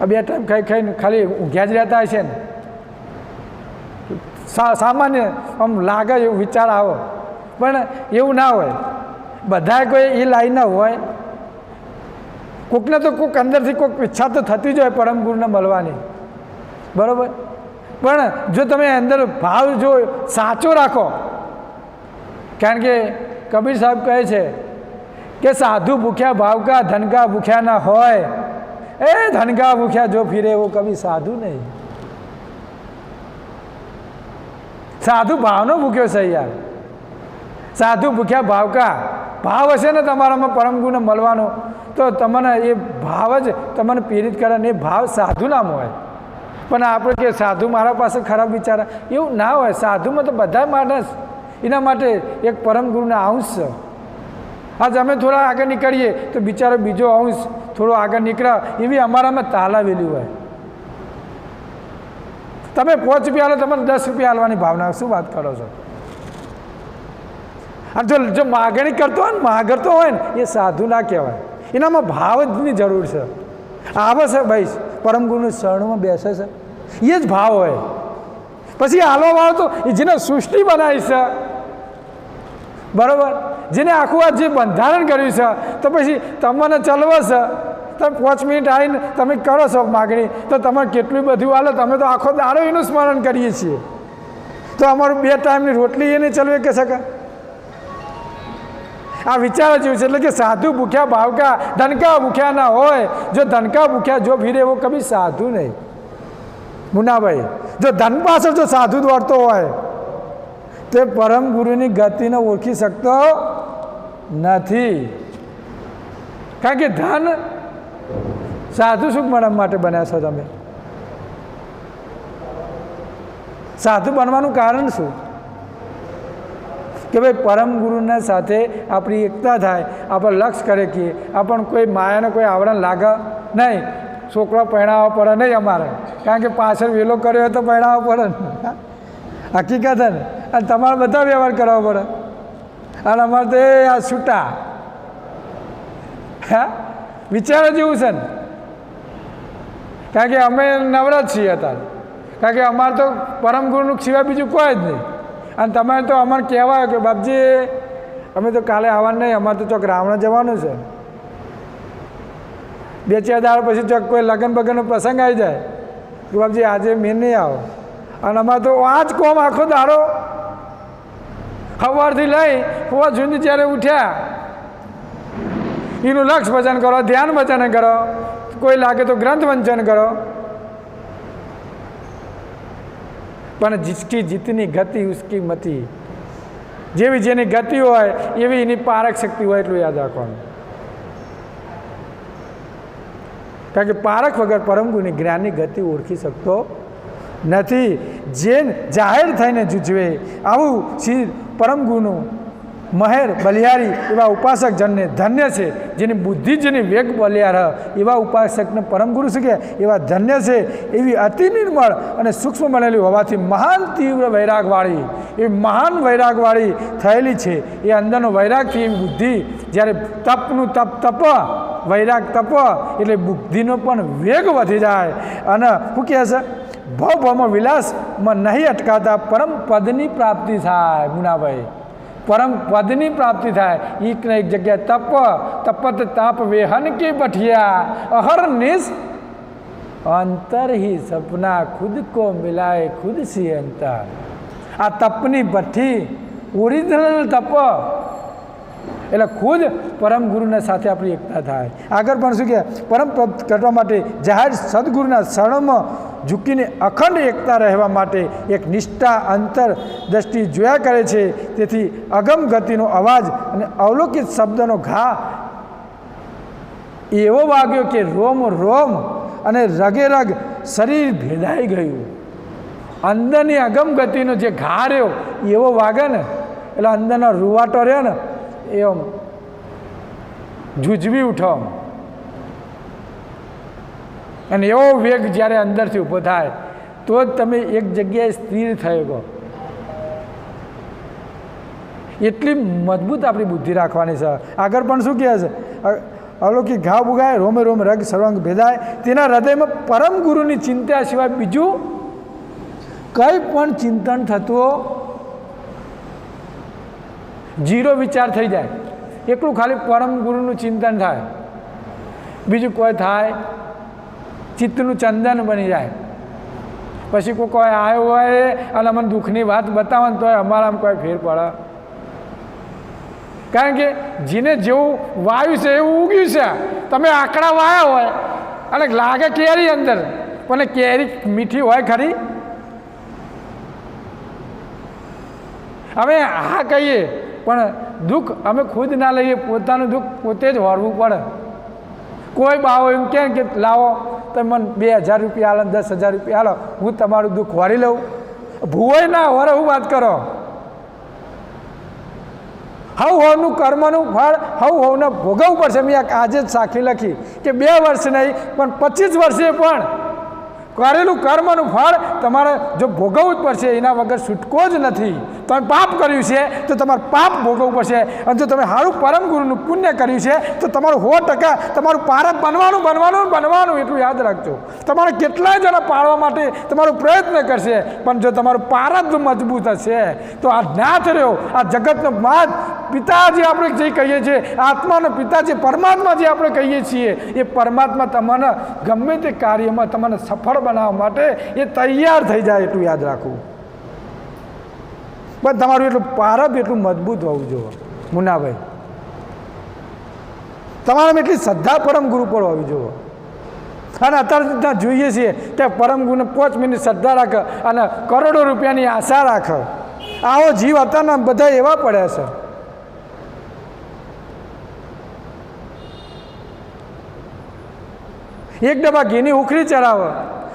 બે ટાઈમ ખાઈને ખાલી ઊંઘ્યા જ રહેતા હશે ને, સામાન્ય આમ લાગે એવું વિચાર આવે. પણ એવું ના હોય, બધા કોઈ એ લાઈનના હોય. કોકને તો કોઈક અંદરથી કોઈક ઈચ્છા તો થતી જ હોય પરમ ગુરુને મળવાની, બરાબર. પણ જો તમે અંદર ભાવ જો સાચો રાખો, કારણ કે કબીર સાહેબ કહે છે કે સાધુ ભૂખ્યા ભાવકા ધનકા ભૂખ્યા ના હોય, એ ધનકા ભૂખ્યા જો ફિરે એવો કભી સાધુ નહીં. સાધુ ભાવનો ભૂખ્યો છે યાર. સાધુ ભૂખ્યા ભાવકા, ભાવ હશે ને તમારામાં પરમ ગુરુને મળવાનો તો તમને એ ભાવ જ તમને પ્રેરિત કરે ને એ ભાવ સાધુ નામ હોય. પણ આપણે કે સાધુ મારા પાસે ખરાબ વિચાર, એવું ના હોય. સાધુમાં તો બધા માણસ એના માટે એક પરમ ગુરુના અંશ છે. આજ અમે થોડા આગળ નીકળીએ તો બિચારો બીજો અંશ થોડો આગળ નીકળે એવી અમારામાં તાલાવેલી હોય. તમે 5 રૂપિયા આલો, તમને 10 રૂપિયા આલવાની ભાવના, શું વાત કરો છો? અને જો માગણી કરતો હોય ને, માગરતો હોય ને, એ સાધુ ના કહેવાય. એનામાં ભાવ જની જરૂર છે. આવે છે ભાઈ પરમ ગુરુની શરણમાં બેસે છે, એ જ ભાવ હોય. પછી હાલવા વાળો તો જેને સૃષ્ટિ બનાવી છે, બરાબર, જેને આખું આ જે બંધારણ કર્યું છે, તો પછી તમને ચલવો છે. તમે 5 મિનિટ આવીને તમે કરો છો માગણી તો તમારે કેટલું બધું હાલો. તમે તો આખો દાડો એનું સ્મરણ કરીએ છીએ, તો અમારું 2 ટાઈમની રોટલી એ નહીં ચલવે કે શકે. આ વિચાર જેવું છે. એટલે કે સાધુ ભૂખ્યા ભાવકા ધનકા ભૂખ્યા ના હોય. જો ધનકા ભૂખ્યા જો ફીરે એવો કભી સાધુ નહીં. મુનાભાઈ, જો ધન પાછળ જો સાધુ દોડતો હોય તે પરમ ગુરુની ગતિને ઓળખી શકતો નથી. કારણ કે ધન સાધુ સુખ મળવા માટે બન્યા છો તમે. સાધુ બનવાનું કારણ શું? કે ભાઈ પરમ ગુરુના સાથે આપણી એકતા થાય, આપણે લક્ષ કરે કે આપણને કોઈ માયાને કોઈ આવરણ લાગે નહીં. છોકરો પહેણાવવા પડે નહીં અમારે, કારણ કે પાછળ વેલો કર્યો હોય તો પહેણાવવા પડે ને, હકીકત ને. અને તમારે બધા વ્યવહાર કરવા પડે, અને અમારે તો એ આ છૂટા. હા, વિચારો જેવું છે ને. કારણ કે અમે નવરત છીએ અત્યારે, કારણ કે અમારે તો પરમ ગુરુનું સિવાય બીજું કોઈ જ નહીં. અને તમારે તો અમારે કહેવાય કે બાપજી અમે તો કાલે આવવાનું નહીં, અમારે તો ચોક રાવણ જવાનું છે. 2-4 દાડા પછી ચોક કોઈ લગ્ન બગનનો પ્રસંગ આવી જાય કે બાપજી આજે મેં નહીં આવો. અને અમારે તો આ જ કોમ આખો દાડો સવારથી લઈ હોવા સુધી જ્યારે ઉઠ્યા એનું લક્ષ ભજન કરો, ધ્યાન ભજન કરો, કોઈ લાગે તો ગ્રંથ વંચન કરો. પણ જીસકી જીતની ગતિ ઉસકી મતિ, જેવી જેની ગતિ હોય એવી એની પારક શક્તિ હોય, એટલું યાદ રાખવાનું. કારણ કે પારખ વગર પરમગુરુની જ્ઞાનની ગતિ ઓળખી શકતો નથી. જે જાહેર થઈને જૂજવે આવું શ્રી પરમગુરુનું મહેર બલિહારી એવા ઉપાસક જનને ધન્ય છે. જેની બુદ્ધિ જેની વેગ બલિહાર એવા ઉપાસકને પરમગુરુ શું કહે એવા ધન્ય છે. એવી અતિ નિર્મળ અને સૂક્ષ્મ બનેલી હોવાથી મહાન તીવ્ર વૈરાગવાળી, એ મહાન વૈરાગવાળી થયેલી છે. એ અંદરનો વૈરાગથી એવી બુદ્ધિ જ્યારે તપનું તપ વૈરાગ તપ એટલે બુદ્ધિનો પણ વેગ વધી જાય. અને શું કહે છે ભવમાં વિલાસમાં નહીં અટકાતા પરમ પદની પ્રાપ્તિ થાય. મુનાભાઈ, પરમ પદની પ્રાપ્તિ થાય. એક ને એક જગ્યાએ તપત તાપ વેહન કે બઠિયા અહર નિશ અંતર ही सपना खुद को मिलाए खुद सी अंतर. આ તપની ભઠ્ઠી ઓરિજિનલ તપ એટલે ખુદ પરમ ગુરુના સાથે આપણી એકતા થાય. આગળ પણ શું કે પરમ પ્રાપ્ત કરવા માટે જાહેર સદગુરુના શરણમાં ઝૂકીને અખંડ એકતા રહેવા માટે એક નિષ્ઠા અંતર દ્રષ્ટિ જોયા કરે છે. તેથી અગમ ગતિનો અવાજ અને અવલોકિત શબ્દનો ઘા એવો વાગ્યો કે રોમ રોમ અને રગે રગ શરીર ભેદાઈ ગયું. અંદરની અગમ ગતિનો જે ઘા રહ્યો એવો વાગે ને એટલે અંદરનો રૂવાટો રહ્યો ને એમ જૂજવી ઉઠો. અને એવો વેગ જ્યારે અંદરથી ઊભો થાય તો જ તમે એક જગ્યાએ સ્થિર થયો. એટલી મજબૂત આપણી બુદ્ધિ રાખવાની છે. આગળ પણ શું કહે છે અવલોકિત ઘાવ બુગાય રોમે રોમ રગ સર્વાંગ ભેદાય. તેના હૃદયમાં પરમ ગુરુની ચિંતા સિવાય બીજું કંઈ પણ ચિંતન થતું જીરો વિચાર થઈ જાય. એકલું ખાલી પરમ ગુરુનું ચિંતન થાય, બીજું કોઈ થાય ચિત્તનું ચંદન બની જાય. પછી કોઈ આવ્યો હોય અને અમને દુઃખની વાત બતાવો ને તોય અમારામાં કોઈ ફેર પડે. કારણ કે જેને જેવું વાયુ છે એવું ઉગ્યું છે. તમે આંકડા વાયા હોય અને લાગે કેરી અંદર, પણ કેરી મીઠી હોય ખરી? અમે હા કહીએ પણ દુઃખ અમે ખુદ ના લઈએ. પોતાનું દુઃખ પોતે જ હોરવું પડે. કોઈ બાવો એમ કહે કે લાવો તમે મને 2000 રૂપિયા હાલો, 10,000 રૂપિયા હાલો, હું તમારું દુઃખ હોરી લઉં. ભૂવાય ના હોરે હું વાત કરો. હવનું કર્મનું ફળ હવને ભોગવવું પડશે. મેં આજે જ સાખી લખી કે 2 વર્ષ નહીં પણ 25 વર્ષે પણ કરેલું કર્મનું ફળ તમારે જો ભોગવવું જ પડશે. એના વગર છૂટકો જ નથી. તમે પાપ કર્યું છે તો તમારે પાપ ભોગવવું પડશે. અને જો તમે સારું પરમ ગુરુનું પુણ્ય કર્યું છે તો તમારું 100% તમારું પારક બનવાનું એટલું યાદ રાખજો. તમારે કેટલાય જણા પાડવા માટે તમારો પ્રયત્ન કરશે, પણ જો તમારું પારક મજબૂત હશે તો આ નાથ રહ્યો, આ જગતનો માત પિતા જે આપણે જે કહીએ છીએ, આત્માનો પિતા જે પરમાત્મા જે આપણે કહીએ છીએ, એ પરમાત્મા તમને ગમે તે કાર્યમાં તમને સફળ બનાવવા માટે એ તૈયાર થઈ જાય. એટલું યાદ રાખવું. પણ તમારું એટલું પારબ એટલું મજબૂત હોવું જોઈએ. મુન્નાભાઈ, તમારામાં એટલી શ્રદ્ધા પરમ ગુરુ પર હોવી જોઈએ. અને અત્યારે જોઈએ છીએ કે પરમ ગુરુને 5 મિનિટ શ્રદ્ધા રાખે અને કરોડો રૂપિયાની આશા રાખે આવો જીવ અત્યારના બધા એવા પડ્યા છે એક ડબ્બા ઘીની ઉખડી ચડાવે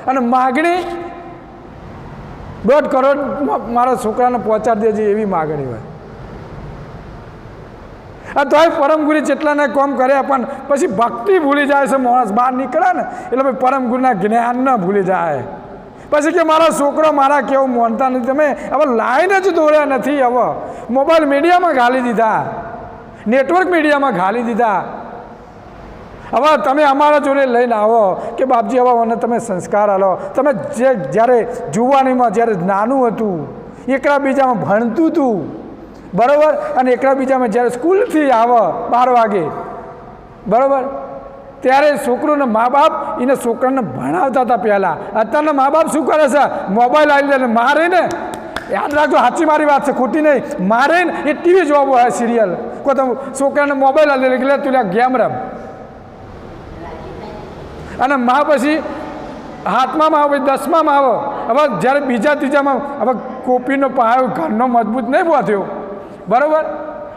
અને માગણી 1.5 કરોડ મારા છોકરાને પહોંચાડી દેજે એવી માગણી હોય આ તોય પરમગુરુ જેટલાને કામ કર્યા પણ પછી ભક્તિ ભૂલી જાય છે માણસ બહાર નીકળે ને એટલે ભાઈ પરમગુરુના જ્ઞાન ન ભૂલી જાય પછી કે મારો છોકરો મારા કેવું માનતા નથી તમે હવે લાઈન જ દોર્યા નથી હવે મોબાઈલ મીડિયામાં ઘાલી દીધા નેટવર્ક મીડિયામાં ઘાલી દીધા હવે તમે અમારા જોડે લઈને આવો કે બાપજી હવે મને તમે સંસ્કાર આલો તમે જ્યારે જુવાનીમાં જ્યારે નાનું હતું એકલા બીજામાં ભણતું હતું બરાબર અને એકલા બીજામાં જ્યારે સ્કૂલથી આવો 12 વાગે બરાબર ત્યારે છોકરોને મા બાપ એને છોકરાને ભણાવતા હતા પહેલાં અત્યારના મા બાપ શું કરે છે મોબાઈલ આવી દે મારે ને યાદ રાખજો સાચી મારી વાત છે ખોટી નહીં મારે ને એ ટીવી જોવું હોય સિરિયલ કોઈ તમે છોકરાને મોબાઈલ આવી દે એટલે તું ગેમ રમ અને મા પછી હાથમાં આવે 10માં આવો હવે જ્યારે બીજા ત્રીજામાં હવે કોપીનો પાયો ઘરનો મજબૂત નહીં થયો બરાબર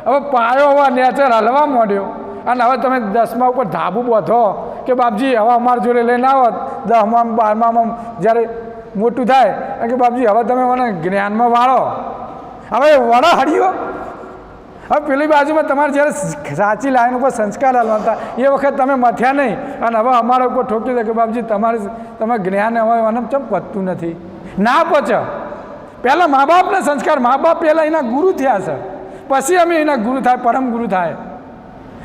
હવે પાયો હવે નેચર હલવા માંડ્યો અને હવે તમે 10મા ઉપર ધાબુ બાંધો કે બાપજી હવે અમારા જોડે લઈને આવો 10માં 12માં જ્યારે મોટું થાય કે બાપજી હવે તમે મને જ્ઞાનમાં વાળો હવે વડા હળીઓ હવે પેલી બાજુમાં તમારે જ્યારે સાચી લાઈન ઉપર સંસ્કાર હાલવાતા એ વખત તમે મથ્યા નહીં અને હવે અમારા ઉપર ઠોકી દે કે બાપજી તમે જ્ઞાન હવે મને ચમ પતતું નથી ના પચે પહેલાં મા બાપના સંસ્કાર મા બાપ પહેલાં એના ગુરુ થયા છે પછી અમે એના ગુરુ થાય પરમ ગુરુ થાય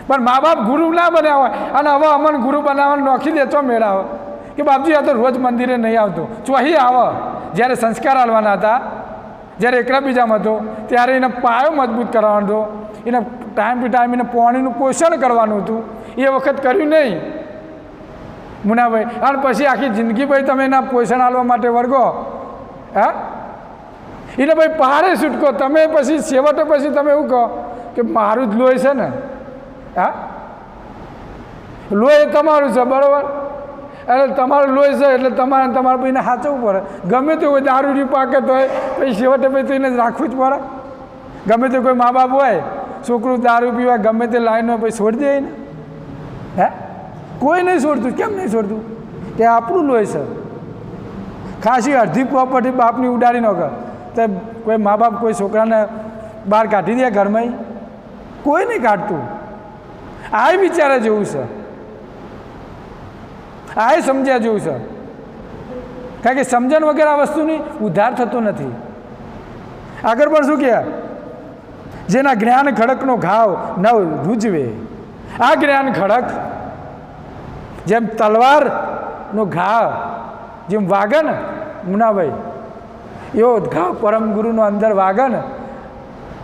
પણ મા બાપ ગુરુ ના બન્યા હોય અને હવે અમને ગુરુ બનાવવાનું નોખી દે તો મેળાવો કે બાપજી આ તો રોજ મંદિરે નહીં આવતો ચોહી આવો જ્યારે સંસ્કાર હાલવાના હતા જ્યારે એકલા બીજામાં હતો ત્યારે એને પાયો મજબૂત કરવાનો હતો એને ટાઈમ ટુ ટાઈમ એને પાણીનું પોષણ કરવાનું હતું એ વખત કર્યું નહીં મુનાભાઈ અને પછી આખી જિંદગી ભાઈ તમે એના પોષણ આપવા માટે વર્ગો હા એને ભાઈ પહાડે છૂટકો તમે પછી છેવટે પછી તમે એવું કહો કે મારું જ લોહી છે ને હા લોહી તમારું છે બરાબર એટલે તમારું લોહી છે એટલે તમારે ભાઈને સાચવવું પડે ગમે તે હોય દારૂની પાકેટ હોય પછી છેવટે પછી તો એને રાખવું જ પડે ગમે તે કોઈ મા બાપ હોય છોકરું દારૂ પીવા ગમે તે લાઈન હોય પછી છોડી દે ને હે કોઈ નહીં છોડતું કેમ નહીં છોડતું કે આપણું લોહી છે ખાસી અડધી પ્રોપર્ટી બાપની ઉડાડી ન કર તો કોઈ મા બાપ કોઈ છોકરાને બહાર કાઢી દે ઘરમાં કોઈ નહીં કાઢતું આ વિચારે જેવું છે આ સમજ્યા જેવું છે કારણ કે સમજણ વગર આ વસ્તુની ઉદ્ધાર થતો નથી આગળ પણ શું કહે જેના જ્ઞાન ખડકનો ઘાવ નવ રૂજવે આ જ્ઞાન ખડક જેમ તલવારનો ઘા જેમ વાગે ને મુનાભાઈ એવો ઘા પરમ ગુરુનો અંદર વાગે ને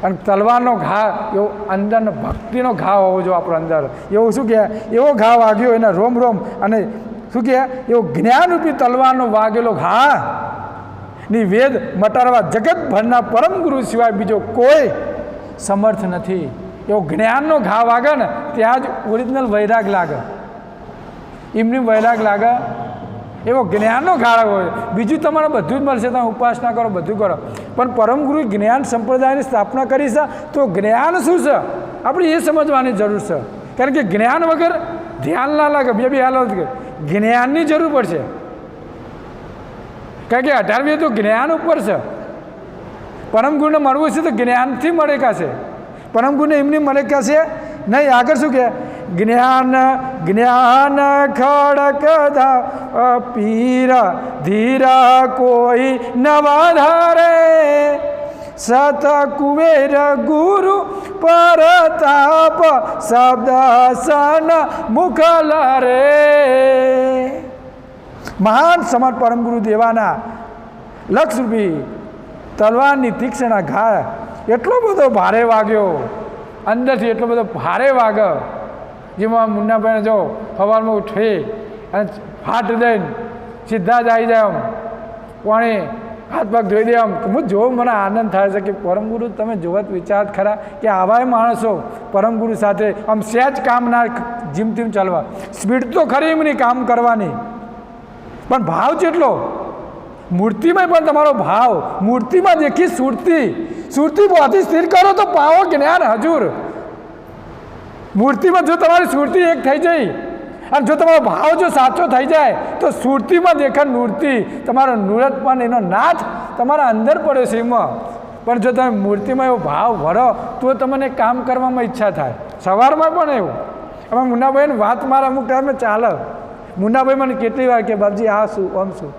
અને તલવારનો ઘા એવો અંદરનો ભક્તિનો ઘા હોવો જોઈએ આપણો અંદર એવું શું કહે એવો ઘા વાગ્યો એના રોમ રોમ અને શું કહે એવો જ્ઞાનરૂપી તલવારનો વાગેલો ઘા ની વેદ મટાડવા જગતભરના પરમ ગુરુ સિવાય બીજો કોઈ સમર્થ નથી એવો જ્ઞાનનો ઘા વાગે ને ત્યાં જ ઓરિજિનલ વૈરાગ લાગે એમની વૈરાગ લાગે એવો જ્ઞાનનો ઘા હોય બીજું તમારે બધું જ મળશે તમે ઉપાસના કરો બધું કરો પણ પરમ ગુરુ જ્ઞાન સંપ્રદાયની સ્થાપના કરી છે તો જ્ઞાન શું છે આપણે એ સમજવાની જરૂર છે કારણ કે જ્ઞાન વગર ધ્યાન ના લાગે બે હાલત જ્ઞાનની જરૂર પડશે કારણ કે 18મી તો જ્ઞાન ઉપર છે પરમ ગુરુને મળવું છે તો જ્ઞાનથી મળે કાશે પરમ ગુરુને એમની મળે કાશે નહીં આગળ શું કહે જ્ઞાન જ્ઞાન ખડક પીર ધીરા કોઈ નવા ધારે સત કુવેર ગુરુ પરતાપ શબ્દ સન મુખલ રે મહાન સમાન પરમ ગુરુ દેવાના લક્ષરૂપી તલવારની તીક્ષ્ણ ઘા એટલો બધો ભારે વાગ્યો અંદરથી એટલો બધો ભારે વાગ્યો જેમાં મુન્નાભાઈને જો સવારમાં ઉઠી અને હાથ દઈને સીધા જ આવી જાય આમ પાણી હાથ પગ ધોઈ દે આમ હું જોઉં મને આનંદ થાય છે કે પરમગુરુ તમે જોવત વિચાર ખરા કે આવાય માણસો પરમગુરુ સાથે આમ સહેજ કામ ના જીમ તીમ ચાલવા સ્પીડ તો ખરી એમની કામ કરવાની પણ ભાવ જેટલો મૂર્તિમાં પણ તમારો ભાવ મૂર્તિમાં દેખી સુરતી સુરતી બુદ્ધિ સ્થિર કરો તો પાવો જ્ઞાન હજુર. મૂર્તિમાં જો તમારી સુરતી એક થઈ જાય અને જો તમારો ભાવ જો સાચો થઈ જાય તો સુરતીમાં દેખાય મૂર્તિ, તમારો નૂરત પણ એનો નાથ તમારા અંદર પડ્યો છે એમાં. પણ જો તમે મૂર્તિમાં એવો ભાવ ભરો તો તમને કામ કરવામાં ઈચ્છા થાય. સવારમાં પણ એવું આમાં મુન્નાભાઈની વાત મારા અમુક ટાઈમે ચાલે. મુન્નાભાઈ મને કેટલી વાર કે બાપજી આ શું આમ શું,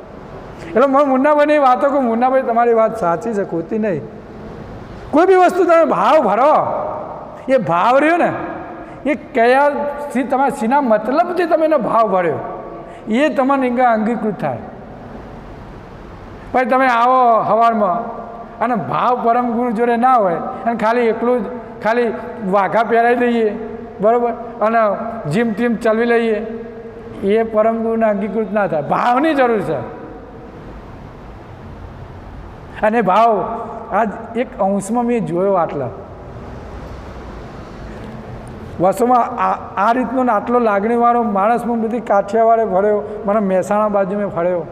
એટલે મને મુન્નાભાઈની વાતો કહું, મુન્નાભાઈ તમારી વાત સાચી છે, ખોટી નહીં. કોઈ બી વસ્તુ તમે ભાવ ભરો, એ ભાવ રહ્યો ને એ કયાથી તમારા સીના મતલબથી તમે એનો ભાવ ભર્યો એ તમને અંગીકૃત થાય. પછી તમે આવો સવારમાં અને ભાવ પરમ ગુરુ જોડે ના હોય અને ખાલી એકલું જ ખાલી વાઘા પહેરાવી દઈએ, બરાબર, અને જીમ ટીમ ચલાવી લઈએ, એ પરમ ગુરુને અંગીકૃત ના થાય. ભાવની જરૂર છે. અને ભાવ આજ એક અંશમાં મેં જોયો. આટલા વર્ષોમાં આ રીતનો આટલો લાગણીવાળો માણસ હું બધી કાઠિયાવાડે ફર્યો, મને મહેસાણા બાજુ મેં ફર્યો,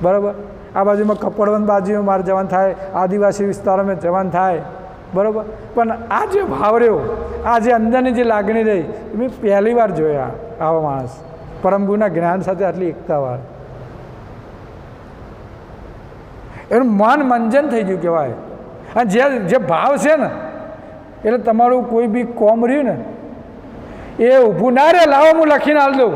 બરાબર, આ બાજુમાં કપડવંત બાજુમાં મારે જવાનું થાય, આદિવાસી વિસ્તારોમાં જવાનું થાય, બરાબર. પણ આ જે ભાવ રહ્યો, આ જે અંદરની જે લાગણી રહી, મેં પહેલી વાર જોયા આવો માણસ પરમ ગુરુના જ્ઞાન સાથે આટલી એકતાવાર. એનું મન મંજન થઈ ગયું કહેવાય. અને જે ભાવ છે ને એટલે તમારું કોઈ બી કોમ રહ્યું ને એ ઊભું ના રહે, લાવો હું લખીને હાલ દઉં.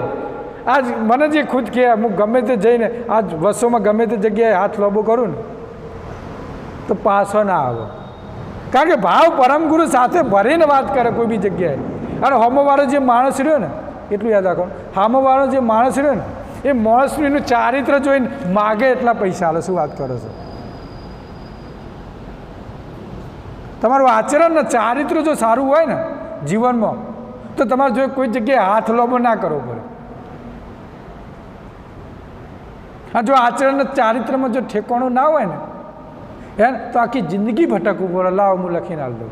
આજ મને જે ખુદ કહે, હું ગમે તે જઈને આજ વર્ષોમાં ગમે તે જગ્યાએ હાથ લોબો કરું ને તો પાછો ના આવે. કારણ કે ભાવ પરમ ગુરુ સાથે ભરીને વાત કરે કોઈ બી જગ્યાએ. અને હોમોવાળો જે માણસ રહ્યો ને, એટલું યાદ રાખો, હોમોવાળો જે માણસ રહ્યો ને એ માણસનું એનું ચારિત્ર જોઈને માગે એટલા પૈસા હાલે. શું વાત કરો છો? તમારું આચરણ ને ચારિત્ર જો સારું હોય ને જીવનમાં તો તમારે જો કોઈ જગ્યાએ હાથ લોબો ના કરવો પડે. હા, જો આચરણ ચારિત્રમાં જો ઠેકાણું ના હોય ને હે તો આખી જિંદગી ભટકવું પડે. લાવો હું લખીને હાલ દઉં.